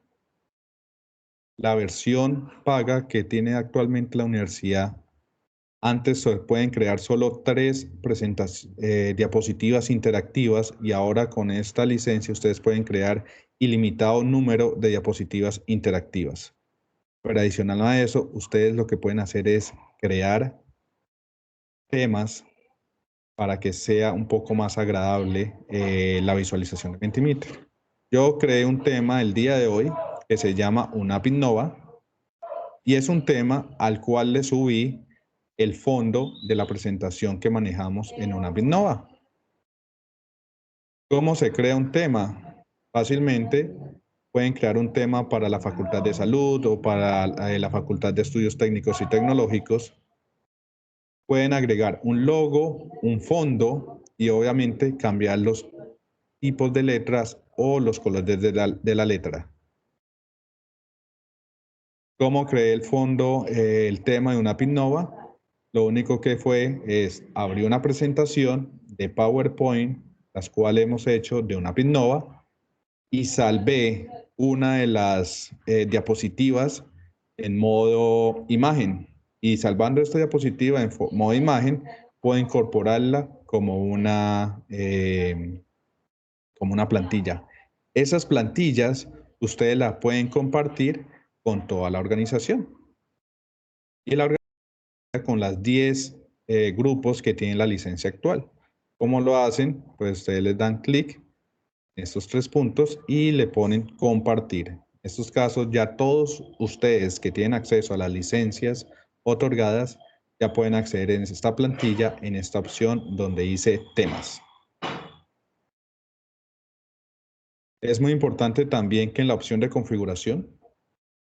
La versión paga que tiene actualmente la universidad, antes se pueden crear solo 3 diapositivas interactivas y ahora con esta licencia ustedes pueden crear ilimitado número de diapositivas interactivas. Pero adicional a eso, ustedes lo que pueden hacer es crear temas para que sea un poco más agradable la visualización de Mentimeter. Yo creé un tema el día de hoy que se llama una app Innova y es un tema al cual le subí el fondo de la presentación que manejamos en una app Innova. ¿Cómo se crea un tema? Fácilmente pueden crear un tema para la Facultad de Salud o para la Facultad de Estudios Técnicos y Tecnológicos. Pueden agregar un logo, un fondo y obviamente cambiar los tipos de letras o los colores de la letra. ¿Cómo creé el fondo, el tema de una app Innova? Lo único que fue es abrir una presentación de PowerPoint, las cuales hemos hecho de una app Innova, y salvé una de las diapositivas en modo imagen. Y salvando esta diapositiva en modo imagen, puedo incorporarla como una plantilla. Esas plantillas ustedes las pueden compartir con toda la organización. Y la organización con las 10 grupos que tienen la licencia actual. ¿Cómo lo hacen? Pues ustedes les dan clic en estos 3 puntos y le ponen compartir. En estos casos ya todos ustedes que tienen acceso a las licencias otorgadas ya pueden acceder en esta plantilla, en esta opción donde dice temas. Es muy importante también que en la opción de configuración,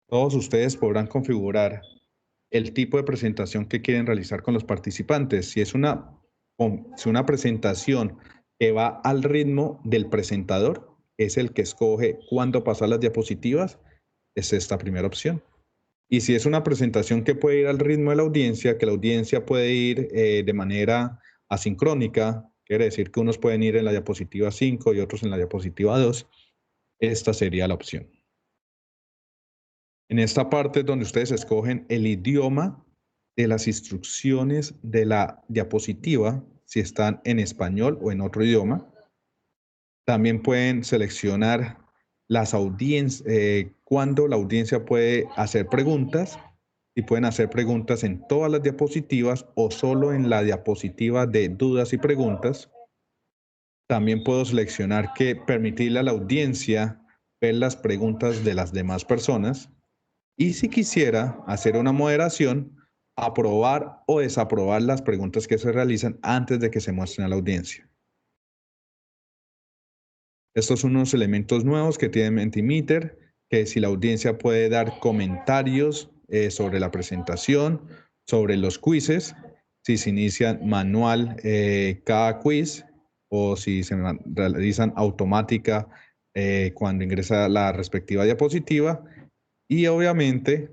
todos ustedes podrán configurar el tipo de presentación que quieren realizar con los participantes. Si es una presentación que va al ritmo del presentador, es el que escoge cuándo pasar las diapositivas, es esta primera opción. Y si es una presentación que puede ir al ritmo de la audiencia, que la audiencia puede ir de manera asincrónica, quiere decir que unos pueden ir en la diapositiva 5 y otros en la diapositiva 2, esta sería la opción. En esta parte es donde ustedes escogen el idioma de las instrucciones de la diapositiva, si están en español o en otro idioma. También pueden seleccionar las audiencias, cuándo la audiencia puede hacer preguntas, y pueden hacer preguntas en todas las diapositivas o solo en la diapositiva de dudas y preguntas. También puedo seleccionar que permitirle a la audiencia ver las preguntas de las demás personas. Y si quisiera hacer una moderación, aprobar o desaprobar las preguntas que se realizan antes de que se muestren a la audiencia. Estos son unos elementos nuevos que tiene Mentimeter, que si la audiencia puede dar comentarios sobre la presentación, sobre los quizzes, si se inicia manual cada quiz o si se realizan automática cuando ingresa la respectiva diapositiva. Y obviamente,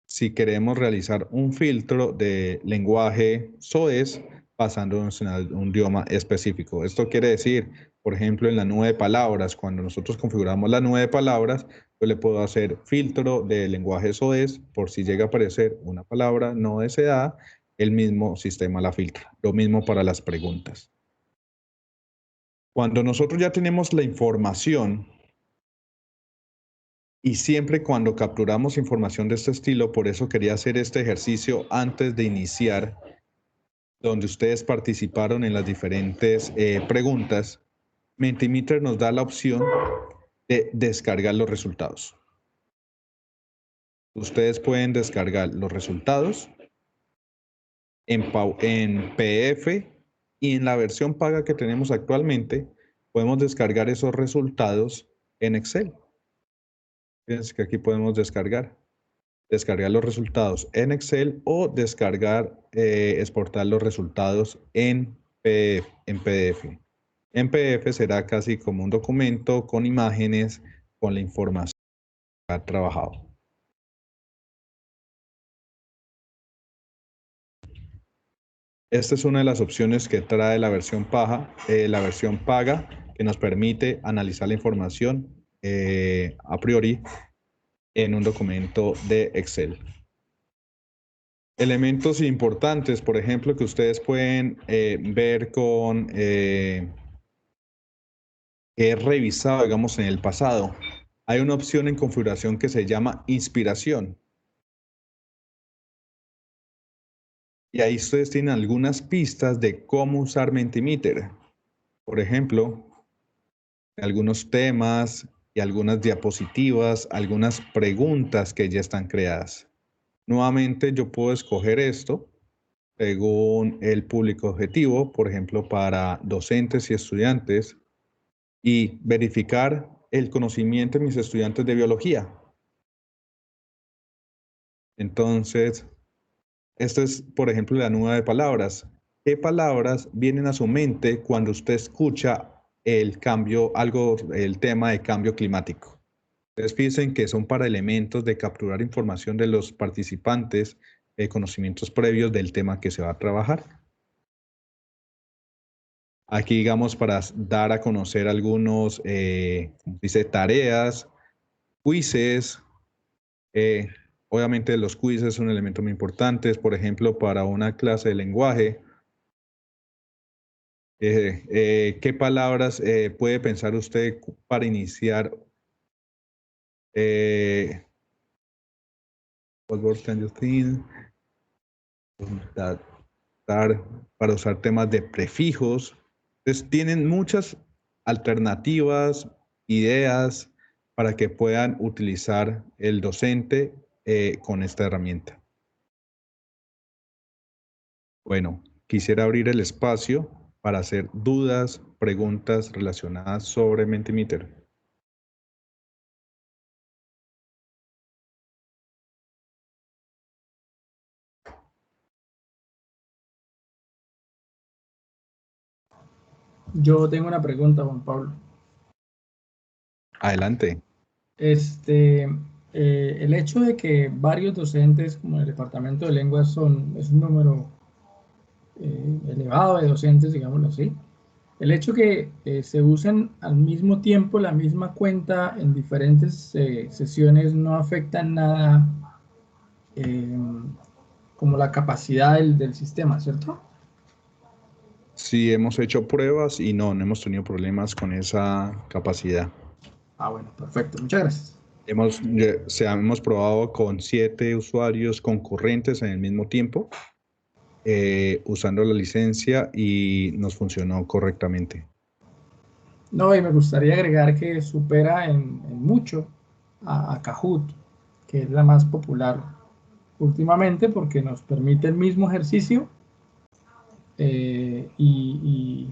si queremos realizar un filtro de lenguaje SOES basándonos en un idioma específico. Esto quiere decir, por ejemplo, en la nube de palabras, cuando nosotros configuramos la nube de palabras, yo le puedo hacer filtro de lenguaje SOES por si llega a aparecer una palabra no deseada, el mismo sistema la filtra. Lo mismo para las preguntas. Cuando nosotros ya tenemos la información, y siempre cuando capturamos información de este estilo, por eso quería hacer este ejercicio antes de iniciar, donde ustedes participaron en las diferentes preguntas, Mentimeter nos da la opción de descargar los resultados. Ustedes pueden descargar los resultados en PDF y en la versión paga que tenemos actualmente, podemos descargar esos resultados en Excel. Fíjense que aquí podemos descargar los resultados en Excel o descargar, exportar los resultados en PDF. En PDF será casi como un documento con imágenes, con la información que ha trabajado. Esta es una de las opciones que trae la versión paga, que nos permite analizar la información a priori en un documento de Excel. Elementos importantes, por ejemplo, que ustedes pueden ver con he revisado, digamos, en el pasado. Hay una opción en configuración que se llama inspiración. Y ahí ustedes tienen algunas pistas de cómo usar Mentimeter. Por ejemplo, algunos temas y algunas diapositivas, algunas preguntas que ya están creadas. Nuevamente yo puedo escoger esto según el público objetivo, por ejemplo, para docentes y estudiantes, y verificar el conocimiento de mis estudiantes de biología. Entonces, esto es, por ejemplo, la nube de palabras. ¿Qué palabras vienen a su mente cuando usted escucha el tema de cambio climático? Ustedes piensen que son para elementos de capturar información de los participantes, conocimientos previos del tema que se va a trabajar. Aquí, digamos, para dar a conocer algunos, dice, tareas, quizzes. Obviamente los quizzes son un elemento muy importante, por ejemplo, para una clase de lenguaje. ¿Qué palabras puede pensar usted para iniciar? What words can you think? Para usar temas de prefijos. Entonces tienen muchas alternativas, ideas para que puedan utilizar el docente con esta herramienta. Bueno, quisiera abrir el espacio para hacer dudas, preguntas relacionadas sobre Mentimeter.
Yo tengo una pregunta, Juan Pablo.
Adelante.
El hecho de que varios docentes, como el Departamento de Lenguas, es un número elevado de docentes, digámoslo así. El hecho que se usen al mismo tiempo la misma cuenta en diferentes sesiones no afecta en nada como la capacidad del sistema, ¿cierto?
Sí, hemos hecho pruebas y no hemos tenido problemas con esa capacidad.
Ah, bueno, perfecto. Muchas gracias.
Hemos probado con 7 usuarios concurrentes en el mismo tiempo, usando la licencia y nos funcionó correctamente.
No, y me gustaría agregar que supera en mucho a Kahoot, que es la más popular últimamente porque nos permite el mismo ejercicio y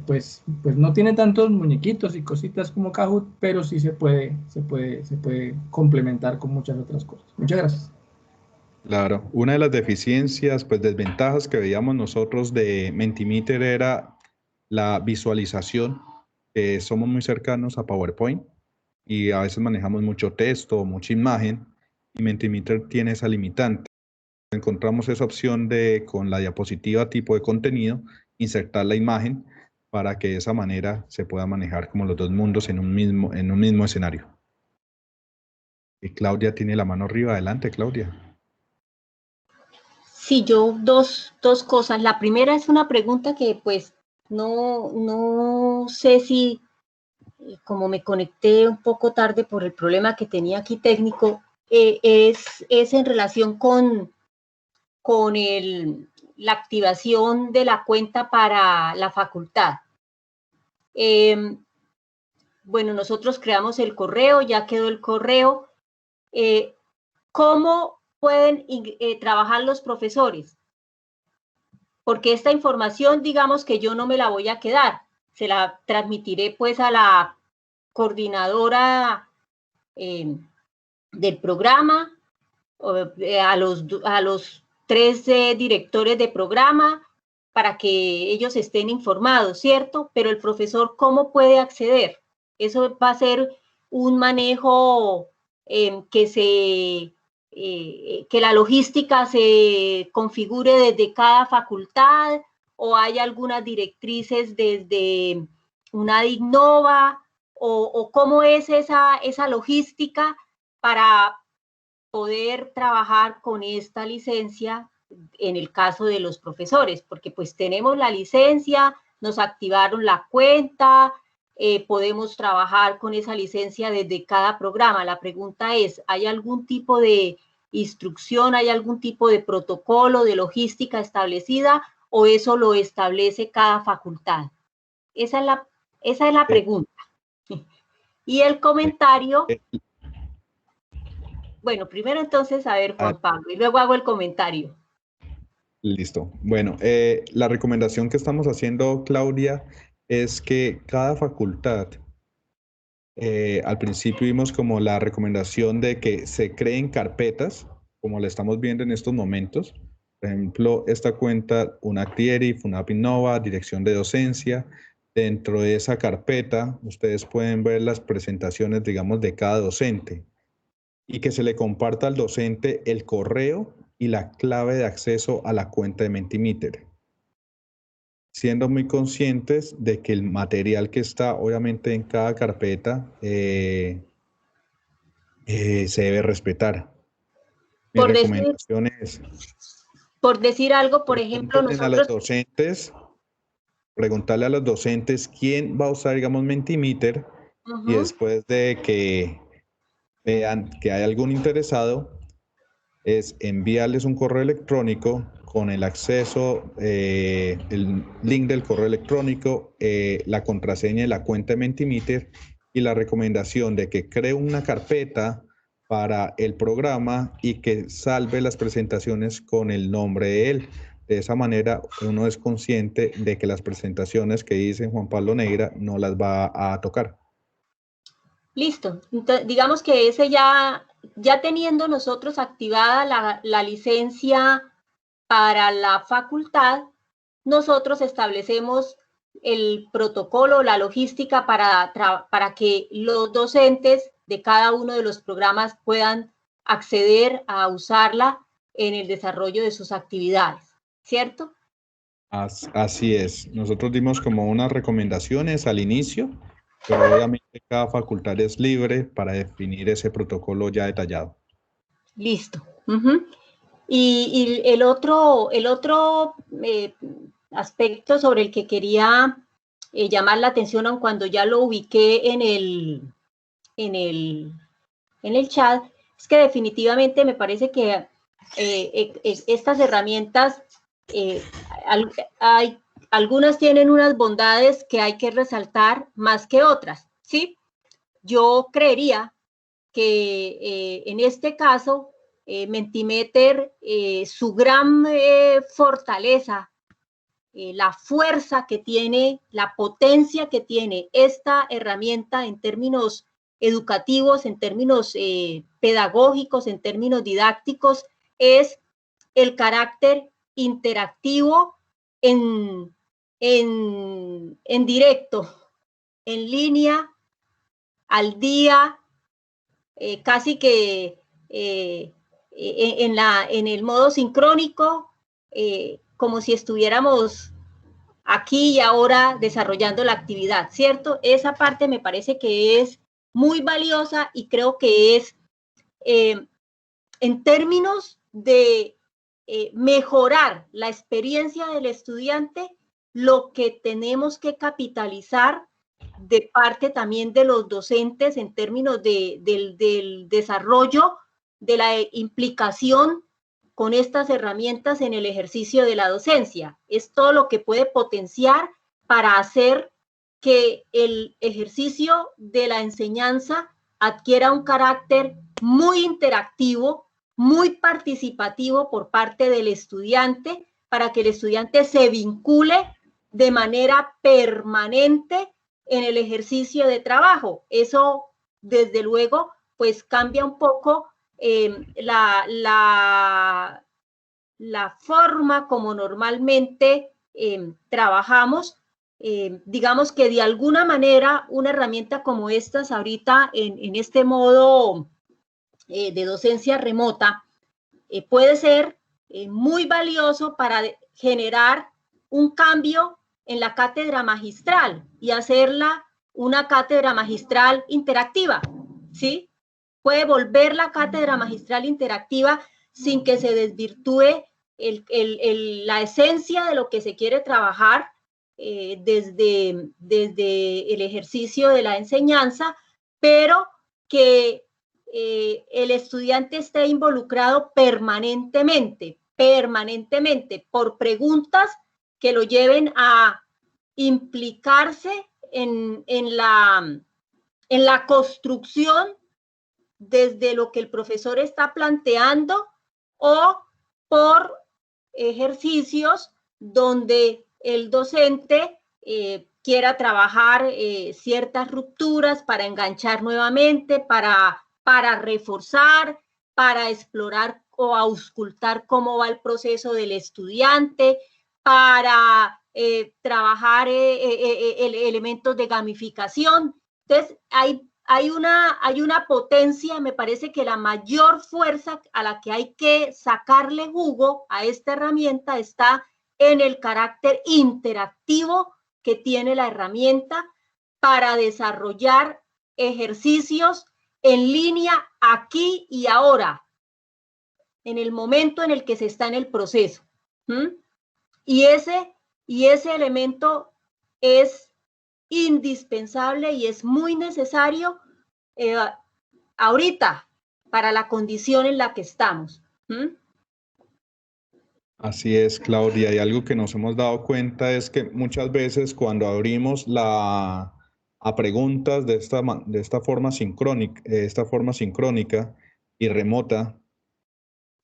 pues no tiene tantos muñequitos y cositas como Kahoot, pero sí se puede complementar con muchas otras cosas. Muchas gracias.
Claro, una de las deficiencias, pues desventajas que veíamos nosotros de Mentimeter era la visualización. Somos muy cercanos a PowerPoint y a veces manejamos mucho texto, mucha imagen, y Mentimeter tiene esa limitante. Encontramos esa opción de, con la diapositiva tipo de contenido, insertar la imagen para que de esa manera se pueda manejar como los dos mundos en un mismo escenario. Y Claudia tiene la mano arriba. Adelante, Claudia.
Sí, yo dos cosas. La primera es una pregunta que pues no sé si, como me conecté un poco tarde por el problema que tenía aquí técnico, es en relación con la activación de la cuenta para la facultad. Bueno, nosotros creamos el correo, ya quedó el correo. ¿Cómo pueden trabajar los profesores? Porque esta información, digamos que yo no me la voy a quedar, se la transmitiré pues a la coordinadora del programa, a los 3 directores de programa, para que ellos estén informados, ¿cierto? Pero el profesor, ¿cómo puede acceder? Eso va a ser un manejo que la logística se configure desde cada facultad, o hay algunas directrices desde una Innova, o cómo es esa logística para poder trabajar con esta licencia en el caso de los profesores, porque pues tenemos la licencia, nos activaron la cuenta, podemos trabajar con esa licencia desde cada programa. La pregunta es, ¿hay algún tipo de instrucción, hay algún tipo de protocolo, de logística establecida, o eso lo establece cada facultad? Esa es la pregunta. Y el comentario... Bueno, primero entonces, a ver, Juan Pablo, y luego hago el comentario.
Listo. Bueno, la recomendación que estamos haciendo, Claudia, es que cada facultad, al principio vimos como la recomendación de que se creen carpetas, como la estamos viendo en estos momentos. Por ejemplo, esta cuenta Unactieri, FUNAP Innova, Dirección de Docencia. Dentro de esa carpeta, ustedes pueden ver las presentaciones, digamos, de cada docente, y que se le comparta al docente el correo y la clave de acceso a la cuenta de Mentimeter, siendo muy conscientes de que el material que está obviamente en cada carpeta se debe respetar. Mi recomendación es...
Por decir algo, por ejemplo,
nosotros... a los docentes, preguntarle a los docentes quién va a usar, digamos, Mentimeter, y después de que vean que hay algún interesado, es enviarles un correo electrónico con el acceso, el link del correo electrónico, la contraseña de la cuenta de Mentimeter y la recomendación de que cree una carpeta para el programa y que salve las presentaciones con el nombre de él, de esa manera uno es consciente de que las presentaciones que dice Juan Pablo Neira no las va a tocar.
Listo. Entonces, digamos que ese ya teniendo nosotros activada la licencia para la facultad, nosotros establecemos el protocolo, la logística para que los docentes de cada uno de los programas puedan acceder a usarla en el desarrollo de sus actividades, ¿cierto?
Así es. Nosotros dimos como unas recomendaciones al inicio, pero obviamente cada facultad es libre para definir ese protocolo ya detallado.
Listo. Y el otro aspecto sobre el que quería llamar la atención, aun cuando ya lo ubiqué en el chat, es que definitivamente me parece que estas herramientas, algunas tienen unas bondades que hay que resaltar más que otras, ¿sí? Yo creería que en este caso, Mentimeter, su gran fortaleza, la fuerza que tiene, la potencia que tiene esta herramienta en términos educativos, en términos pedagógicos, en términos didácticos, es el carácter interactivo en directo, en línea, al día, casi que en el modo sincrónico, como si estuviéramos aquí y ahora desarrollando la actividad, ¿cierto? Esa parte me parece que es muy valiosa y creo que es, en términos de mejorar la experiencia del estudiante, lo que tenemos que capitalizar de parte también de los docentes en términos del desarrollo, de la implicación con estas herramientas en el ejercicio de la docencia. Es todo lo que puede potenciar para hacer que el ejercicio de la enseñanza adquiera un carácter muy interactivo, muy participativo por parte del estudiante, para que el estudiante se vincule de manera permanente en el ejercicio de trabajo. Eso, desde luego, pues cambia un poco la forma como normalmente trabajamos. Digamos que de alguna manera una herramienta como estas ahorita en este modo de docencia remota puede ser muy valioso para generar un cambio en la cátedra magistral y hacerla una cátedra magistral interactiva, ¿sí? Puede volver la cátedra magistral interactiva sin que se desvirtúe la esencia de lo que se quiere trabajar desde el ejercicio de la enseñanza, pero que el estudiante esté involucrado permanentemente por preguntas que lo lleven a implicarse en la construcción desde lo que el profesor está planteando, o por ejercicios donde el docente quiera trabajar ciertas rupturas para enganchar nuevamente, para reforzar, para explorar o auscultar cómo va el proceso del estudiante, para trabajar elementos de gamificación. Entonces, hay una potencia, me parece que la mayor fuerza a la que hay que sacarle jugo a esta herramienta está en el carácter interactivo que tiene la herramienta para desarrollar ejercicios en línea aquí y ahora, en el momento en el que se está en el proceso. Y ese elemento es indispensable y es muy necesario ahorita para la condición en la que estamos.
Así es, Claudia, y algo que nos hemos dado cuenta es que muchas veces cuando abrimos a preguntas de esta forma sincrónica y remota,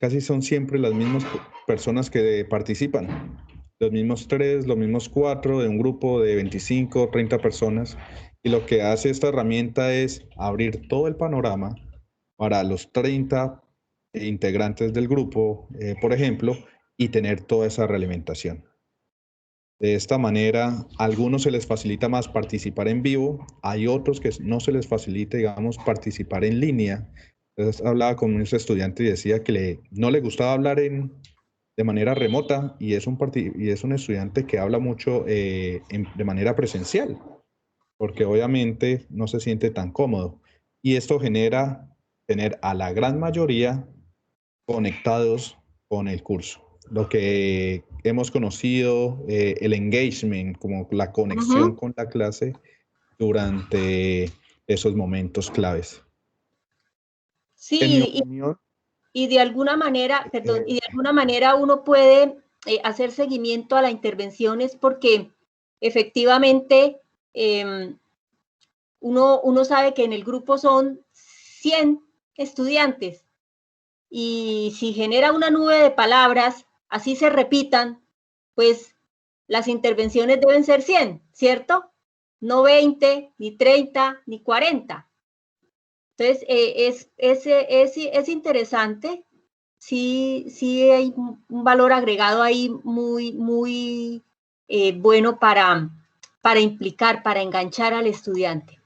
casi son siempre las mismas personas que participan. Los mismos 3, los mismos 4 de un grupo de 25, 30 personas. Y lo que hace esta herramienta es abrir todo el panorama para los 30 integrantes del grupo, por ejemplo, y tener toda esa realimentación. De esta manera, a algunos se les facilita más participar en vivo, hay otros que no se les facilita, digamos, participar en línea. Entonces, hablaba con un estudiante y decía que no le gustaba hablar de manera remota y es un estudiante que habla mucho de manera presencial, porque obviamente no se siente tan cómodo. Y esto genera tener a la gran mayoría conectados con el curso. Lo que hemos conocido, el engagement, como la conexión con la clase durante esos momentos claves. En mi
Sí,
opinión,
y de alguna manera, perdón, y de alguna manera uno puede hacer seguimiento a las intervenciones porque efectivamente uno sabe que en el grupo son 100 estudiantes y si genera una nube de palabras, así se repitan, pues las intervenciones deben ser 100, ¿cierto? No 20, ni 30, ni 40. Entonces, es interesante. Sí hay un valor agregado ahí muy bueno para implicar, para enganchar al estudiante.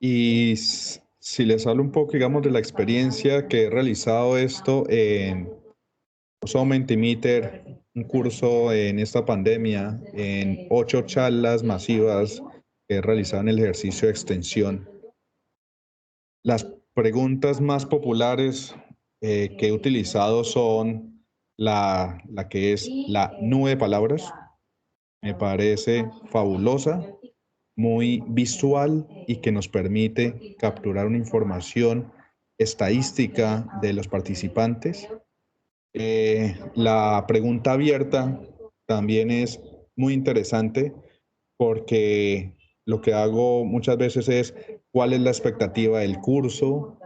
Y si les hablo un poco, digamos, de la experiencia que he realizado esto en Mentimeter, un curso en esta pandemia, en 8 charlas masivas que he realizado en el ejercicio de extensión. Las preguntas más populares que he utilizado son la que es la nube de palabras. Me parece fabulosa, muy visual y que nos permite capturar una información estadística de los participantes. La pregunta abierta también es muy interesante porque lo que hago muchas veces es cuál es la expectativa del curso.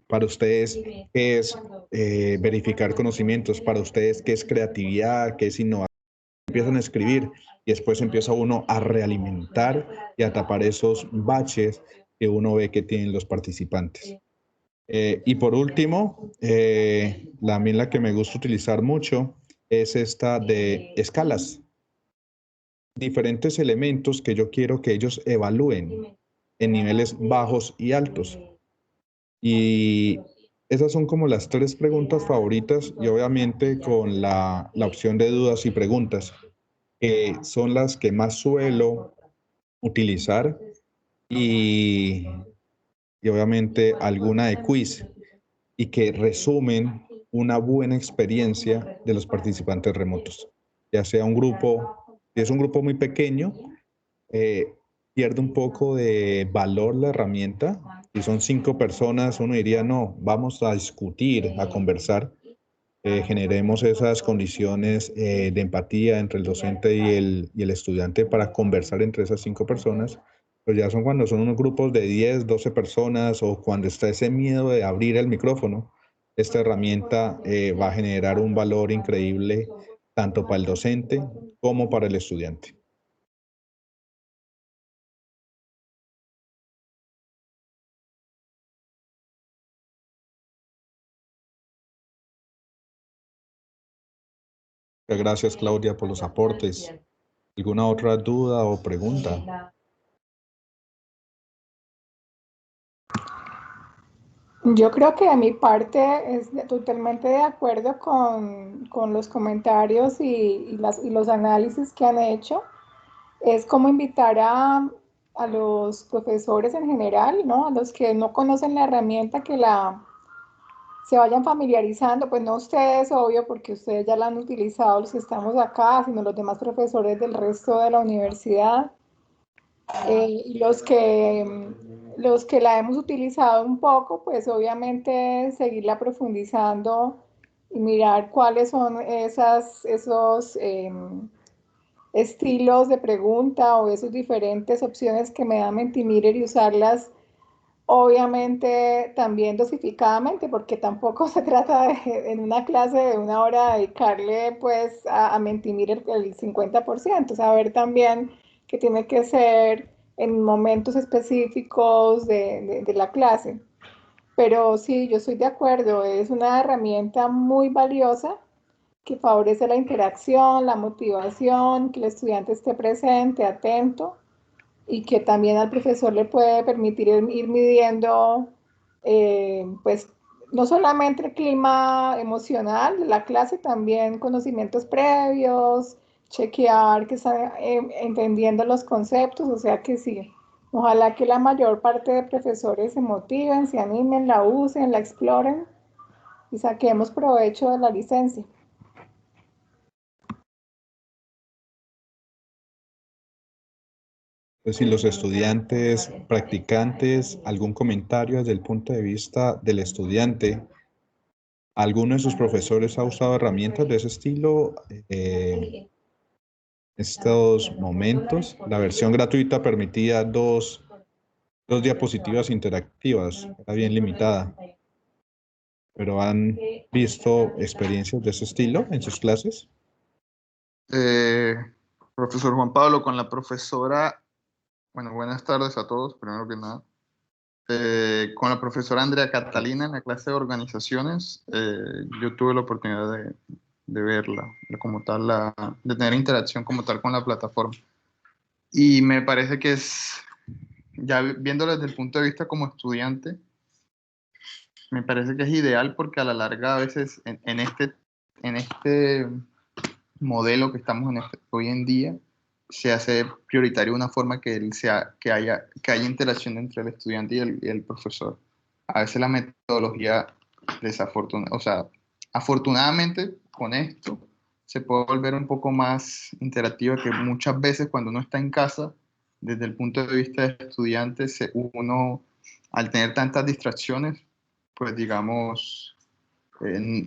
Para ustedes, ¿qué es verificar conocimientos? Para ustedes, ¿qué es creatividad? ¿Qué es innovación? Empiezan a escribir y después empieza uno a realimentar y a tapar esos baches que uno ve que tienen los participantes. Y por último, también la que me gusta utilizar mucho es esta de escalas. Diferentes elementos que yo quiero que ellos evalúen en niveles bajos y altos. Y esas son como las 3 preguntas favoritas y obviamente con la opción de dudas y preguntas, que son las que más suelo utilizar y obviamente alguna de quiz y que resumen una buena experiencia de los participantes remotos. Ya sea un grupo, si es un grupo muy pequeño, pierde un poco de valor la herramienta. Si son 5 personas, uno diría, no, vamos a discutir, a conversar, generemos esas condiciones de empatía entre el docente y el estudiante para conversar entre esas 5 personas. Pero ya son cuando son unos grupos de 10, 12 personas o cuando está ese miedo de abrir el micrófono, esta herramienta va a generar un valor increíble tanto para el docente como para el estudiante. Gracias, Claudia, por los aportes. ¿Alguna otra duda o pregunta?
Yo creo que de mi parte es totalmente de acuerdo con los comentarios y los análisis que han hecho. Es como invitar a los profesores en general, ¿no? A los que no conocen la herramienta, que se vayan familiarizando, pues no ustedes, obvio, porque ustedes ya la han utilizado, los que estamos acá, sino los demás profesores del resto de la universidad. Y los que la hemos utilizado un poco, pues obviamente seguirla profundizando y mirar cuáles son esos estilos de pregunta o esas diferentes opciones que me da Mentimeter y usarlas Obviamente también dosificadamente, porque tampoco se trata de en una clase de 1 hora dedicarle pues a mentir el 50%, saber también que tiene que ser en momentos específicos de la clase. Pero sí, yo estoy de acuerdo, es una herramienta muy valiosa que favorece la interacción, la motivación, que el estudiante esté presente, atento y que también al profesor le puede permitir ir midiendo, pues, no solamente el clima emocional de la clase, también conocimientos previos, chequear que están entendiendo los conceptos, o sea que sí. Ojalá que la mayor parte de profesores se motiven, se animen, la usen, la exploren y saquemos provecho de la licencia.
Pues si los estudiantes practicantes, algún comentario desde el punto de vista del estudiante, ¿alguno de sus profesores ha usado herramientas de ese estilo? Estos momentos, la versión gratuita permitía dos diapositivas interactivas, era bien limitada. ¿Pero han visto experiencias de ese estilo en sus clases?
Profesor Juan Pablo, con la profesora, bueno, buenas tardes a todos, primero que nada. Con la profesora Andrea Catalina en la clase de organizaciones, yo tuve la oportunidad de verla, como tal, de tener interacción como tal con la plataforma. Y me parece que ya viéndolo desde el punto de vista como estudiante, me parece que es ideal porque a la larga a veces en este modelo que estamos hoy en día, se hace prioritario una forma que haya interacción entre el estudiante y el profesor. A veces la metodología afortunadamente con esto se puede volver un poco más interactiva, que muchas veces cuando uno está en casa, desde el punto de vista de estudiante, uno al tener tantas distracciones, pues digamos,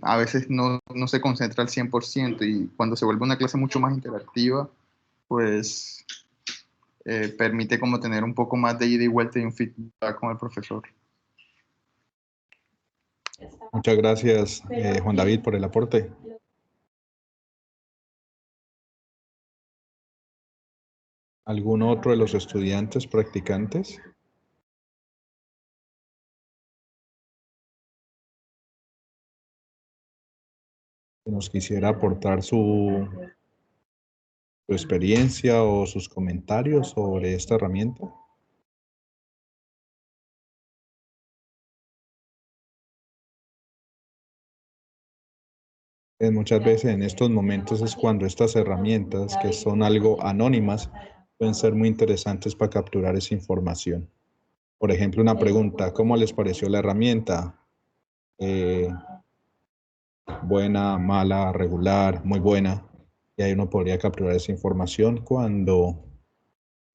a veces no se concentra al 100% y cuando se vuelve una clase mucho más interactiva, pues permite como tener un poco más de ida y vuelta y un feedback con el profesor.
Muchas gracias, Juan David, por el aporte. ¿Algún otro de los estudiantes practicantes? Que nos quisiera aportar su experiencia o sus comentarios sobre esta herramienta. Muchas veces en estos momentos es cuando estas herramientas, que son algo anónimas, pueden ser muy interesantes para capturar esa información. Por ejemplo, una pregunta: ¿cómo les pareció la herramienta? Buena, mala, regular, muy buena. Y ahí uno podría capturar esa información cuando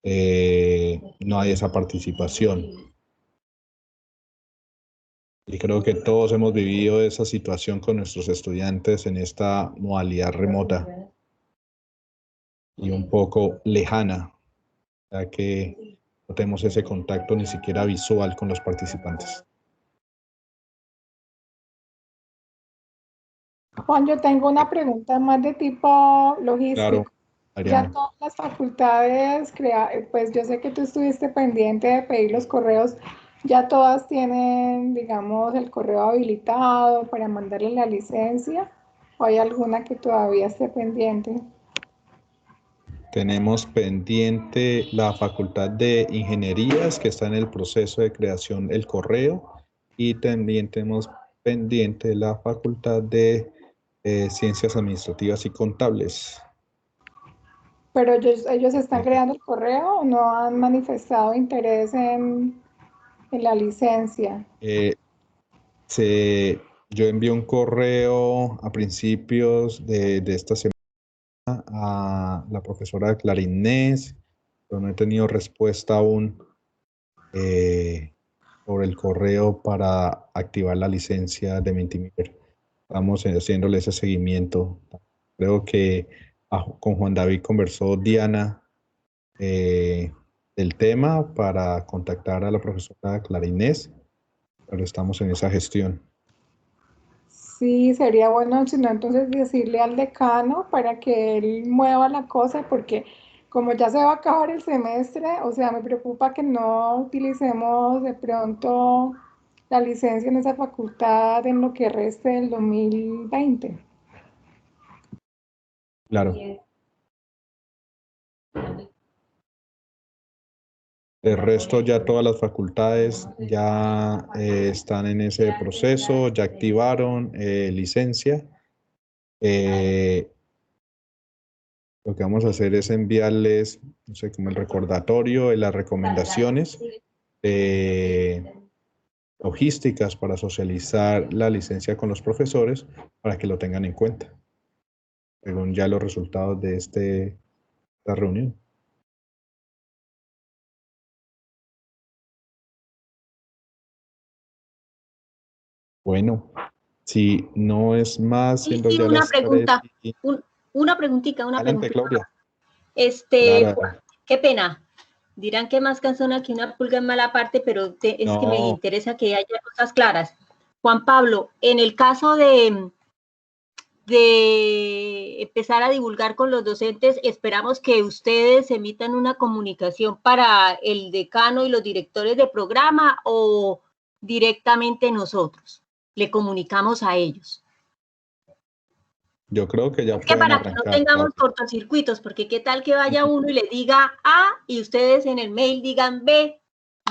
no hay esa participación. Y creo que todos hemos vivido esa situación con nuestros estudiantes en esta modalidad remota y un poco lejana, ya que no tenemos ese contacto ni siquiera visual con los participantes.
Juan, yo tengo una pregunta más de tipo logístico.
Claro, Adriana.
Ya todas las facultades, pues yo sé que tú estuviste pendiente de pedir los correos, ya todas tienen, digamos, el correo habilitado para mandarle la licencia, o hay alguna que todavía esté pendiente.
Tenemos pendiente la Facultad de Ingenierías, que está en el proceso de creación del correo, y también tenemos pendiente la Facultad de Ciencias Administrativas y Contables.
Pero ellos están creando el correo o no han manifestado interés en la licencia.
Yo envié un correo a principios de esta semana a la profesora Clarinés, pero no he tenido respuesta aún sobre el correo para activar la licencia de Mentimeter. Estamos haciéndole ese seguimiento. Creo que con Juan David conversó Diana del tema para contactar a la profesora Clara Inés, pero estamos en esa gestión.
Sí, sería bueno, si no, entonces decirle al decano para que él mueva la cosa, porque como ya se va a acabar el semestre, o sea, me preocupa que no utilicemos de pronto la licencia en esa facultad en lo que reste del 2020.
Claro. El resto ya todas las facultades ya están en ese proceso, ya activaron licencia. Lo que vamos a hacer es enviarles, no sé, como el recordatorio de las recomendaciones logísticas para socializar la licencia con los profesores para que lo tengan en cuenta, según ya los resultados de esta reunión. Bueno, si no es más,
Sí,
siendo
sí,
ya
una
las 3
pregunta,
y...
una preguntita.
Adelante, Claudia.
Claro. Qué pena. Dirán que más cansona que una pulga en mala parte, pero es que me interesa que haya cosas claras. Juan Pablo, en el caso de empezar a divulgar con los docentes, esperamos que ustedes emitan una comunicación para el decano y los directores de programa, o directamente nosotros le comunicamos a ellos.
Yo creo que ya
es que
pueden
para que no tengamos cortocircuitos, porque qué tal que vaya uno y le diga A y ustedes en el mail digan B.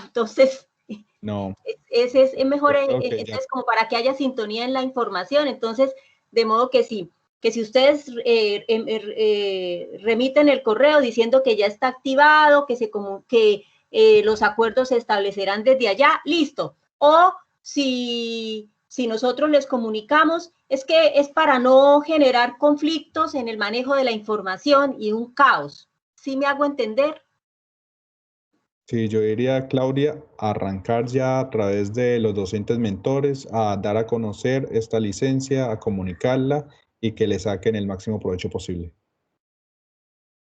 Entonces,
no.
Ese es mejor, es como para que haya sintonía en la información. Entonces, de modo que sí, que si ustedes remiten el correo diciendo que ya está activado, que los acuerdos se establecerán desde allá, listo. O si nosotros les comunicamos, es que es para no generar conflictos en el manejo de la información y un caos. ¿Sí me hago entender?
Sí, yo diría, Claudia, arrancar ya a través de los docentes mentores a dar a conocer esta licencia, a comunicarla y que le saquen el máximo provecho posible.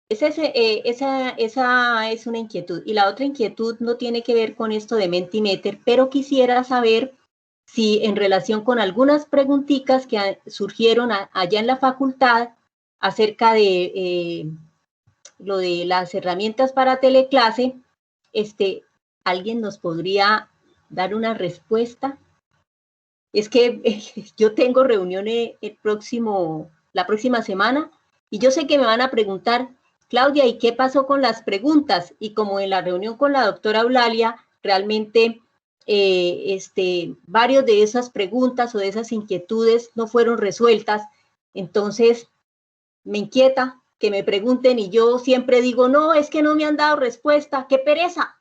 Esa es una inquietud. Y la otra inquietud no tiene que ver con esto de Mentimeter, pero quisiera saber si en relación con algunas preguntitas que surgieron allá en la facultad acerca de lo de las herramientas para teleclase, ¿alguien nos podría dar una respuesta? Es que yo tengo reuniones la próxima semana y yo sé que me van a preguntar, Claudia, ¿y qué pasó con las preguntas? Y como en la reunión con la doctora Eulalia, realmente varios de esas preguntas o de esas inquietudes no fueron resueltas, entonces me inquieta que me pregunten y yo siempre digo, no, es que no me han dado respuesta, ¡qué pereza!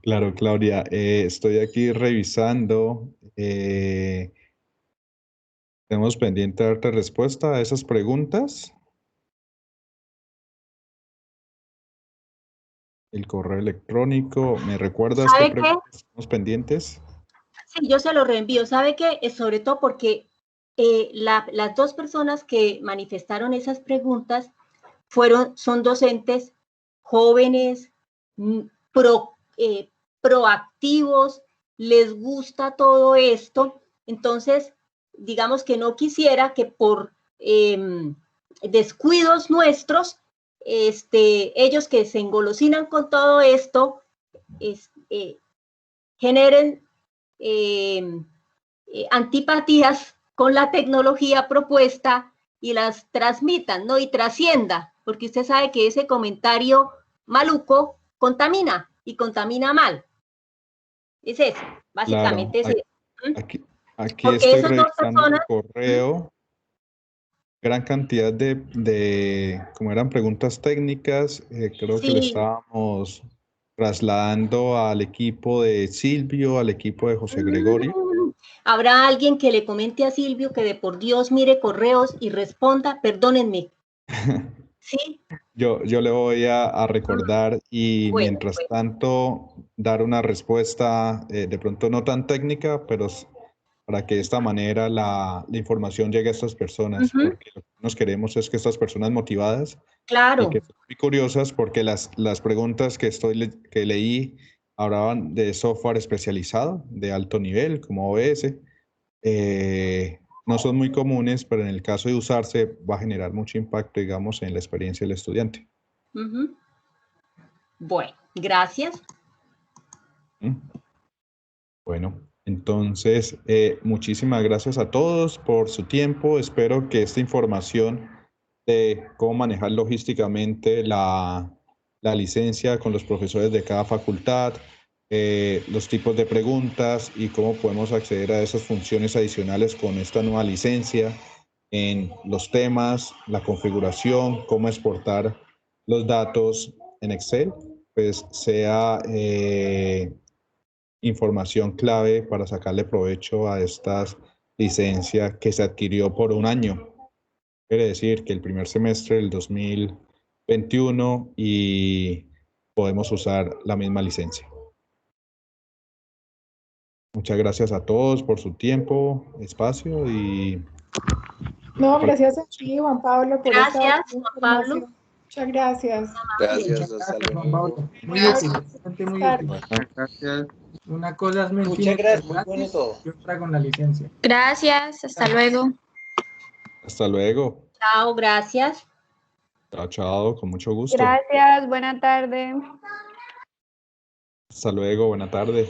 Claro, Claudia, estoy aquí revisando. Tenemos pendiente darte respuesta a esas preguntas. El correo electrónico, ¿me recuerdas qué preguntas estamos pendientes?
Sí, yo se lo reenvío. ¿Sabe qué? Sobre todo porque las dos personas que manifestaron esas preguntas son docentes jóvenes, proactivos, les gusta todo esto. Entonces, digamos que no quisiera que por descuidos nuestros, ellos que se engolosinan con todo esto, generen antipatías con la tecnología propuesta y las transmitan, ¿no? Y trascienda, porque usted sabe que ese comentario maluco contamina y contamina mal. Es eso, básicamente.
Claro, aquí
porque
estoy
esas dos
revisando
personas,
el correo. Gran cantidad de como eran preguntas técnicas, creo que le estábamos trasladando al equipo de Silvio, al equipo de José Gregorio.
¿Habrá alguien que le comente a Silvio que de por Dios mire correos y responda? Perdónenme. ¿Sí?
Yo le voy a recordar y mientras tanto dar una respuesta de pronto no tan técnica, pero para que de esta manera la información llegue a estas personas, porque lo que nos queremos es que estas personas motivadas
Claro.
y que son muy curiosas, porque las preguntas que leí hablaban de software especializado de alto nivel como OBS. No son muy comunes, pero en el caso de usarse va a generar mucho impacto, digamos, en la experiencia del estudiante.
Bueno, gracias.
Bueno, entonces, muchísimas gracias a todos por su tiempo. Espero que esta información de cómo manejar logísticamente la licencia con los profesores de cada facultad, los tipos de preguntas y cómo podemos acceder a esas funciones adicionales con esta nueva licencia, en los temas, la configuración, cómo exportar los datos en Excel, pues sea información clave para sacarle provecho a estas licencias que se adquirió por un año. Quiere decir que el primer semestre del 2021 y podemos usar la misma licencia. Muchas gracias a todos por su tiempo, espacio y...
No, gracias a ti, Juan Pablo, por esta
Gracias, Juan Pablo.
información. Muchas gracias.
Gracias,
Muchas
hasta
gracias, Juan
luego.
Pablo. Muy
Gracias.
útil, realmente muy
Tarde.
útil.
Gracias.
Una cosa es mentir
Muchas gracias, muy bueno todo.
y otra con la licencia.
Gracias, hasta luego.
Hasta luego.
Chao, gracias.
Chao, chao, con mucho gusto.
Gracias, buena tarde.
Hasta luego, buena tarde.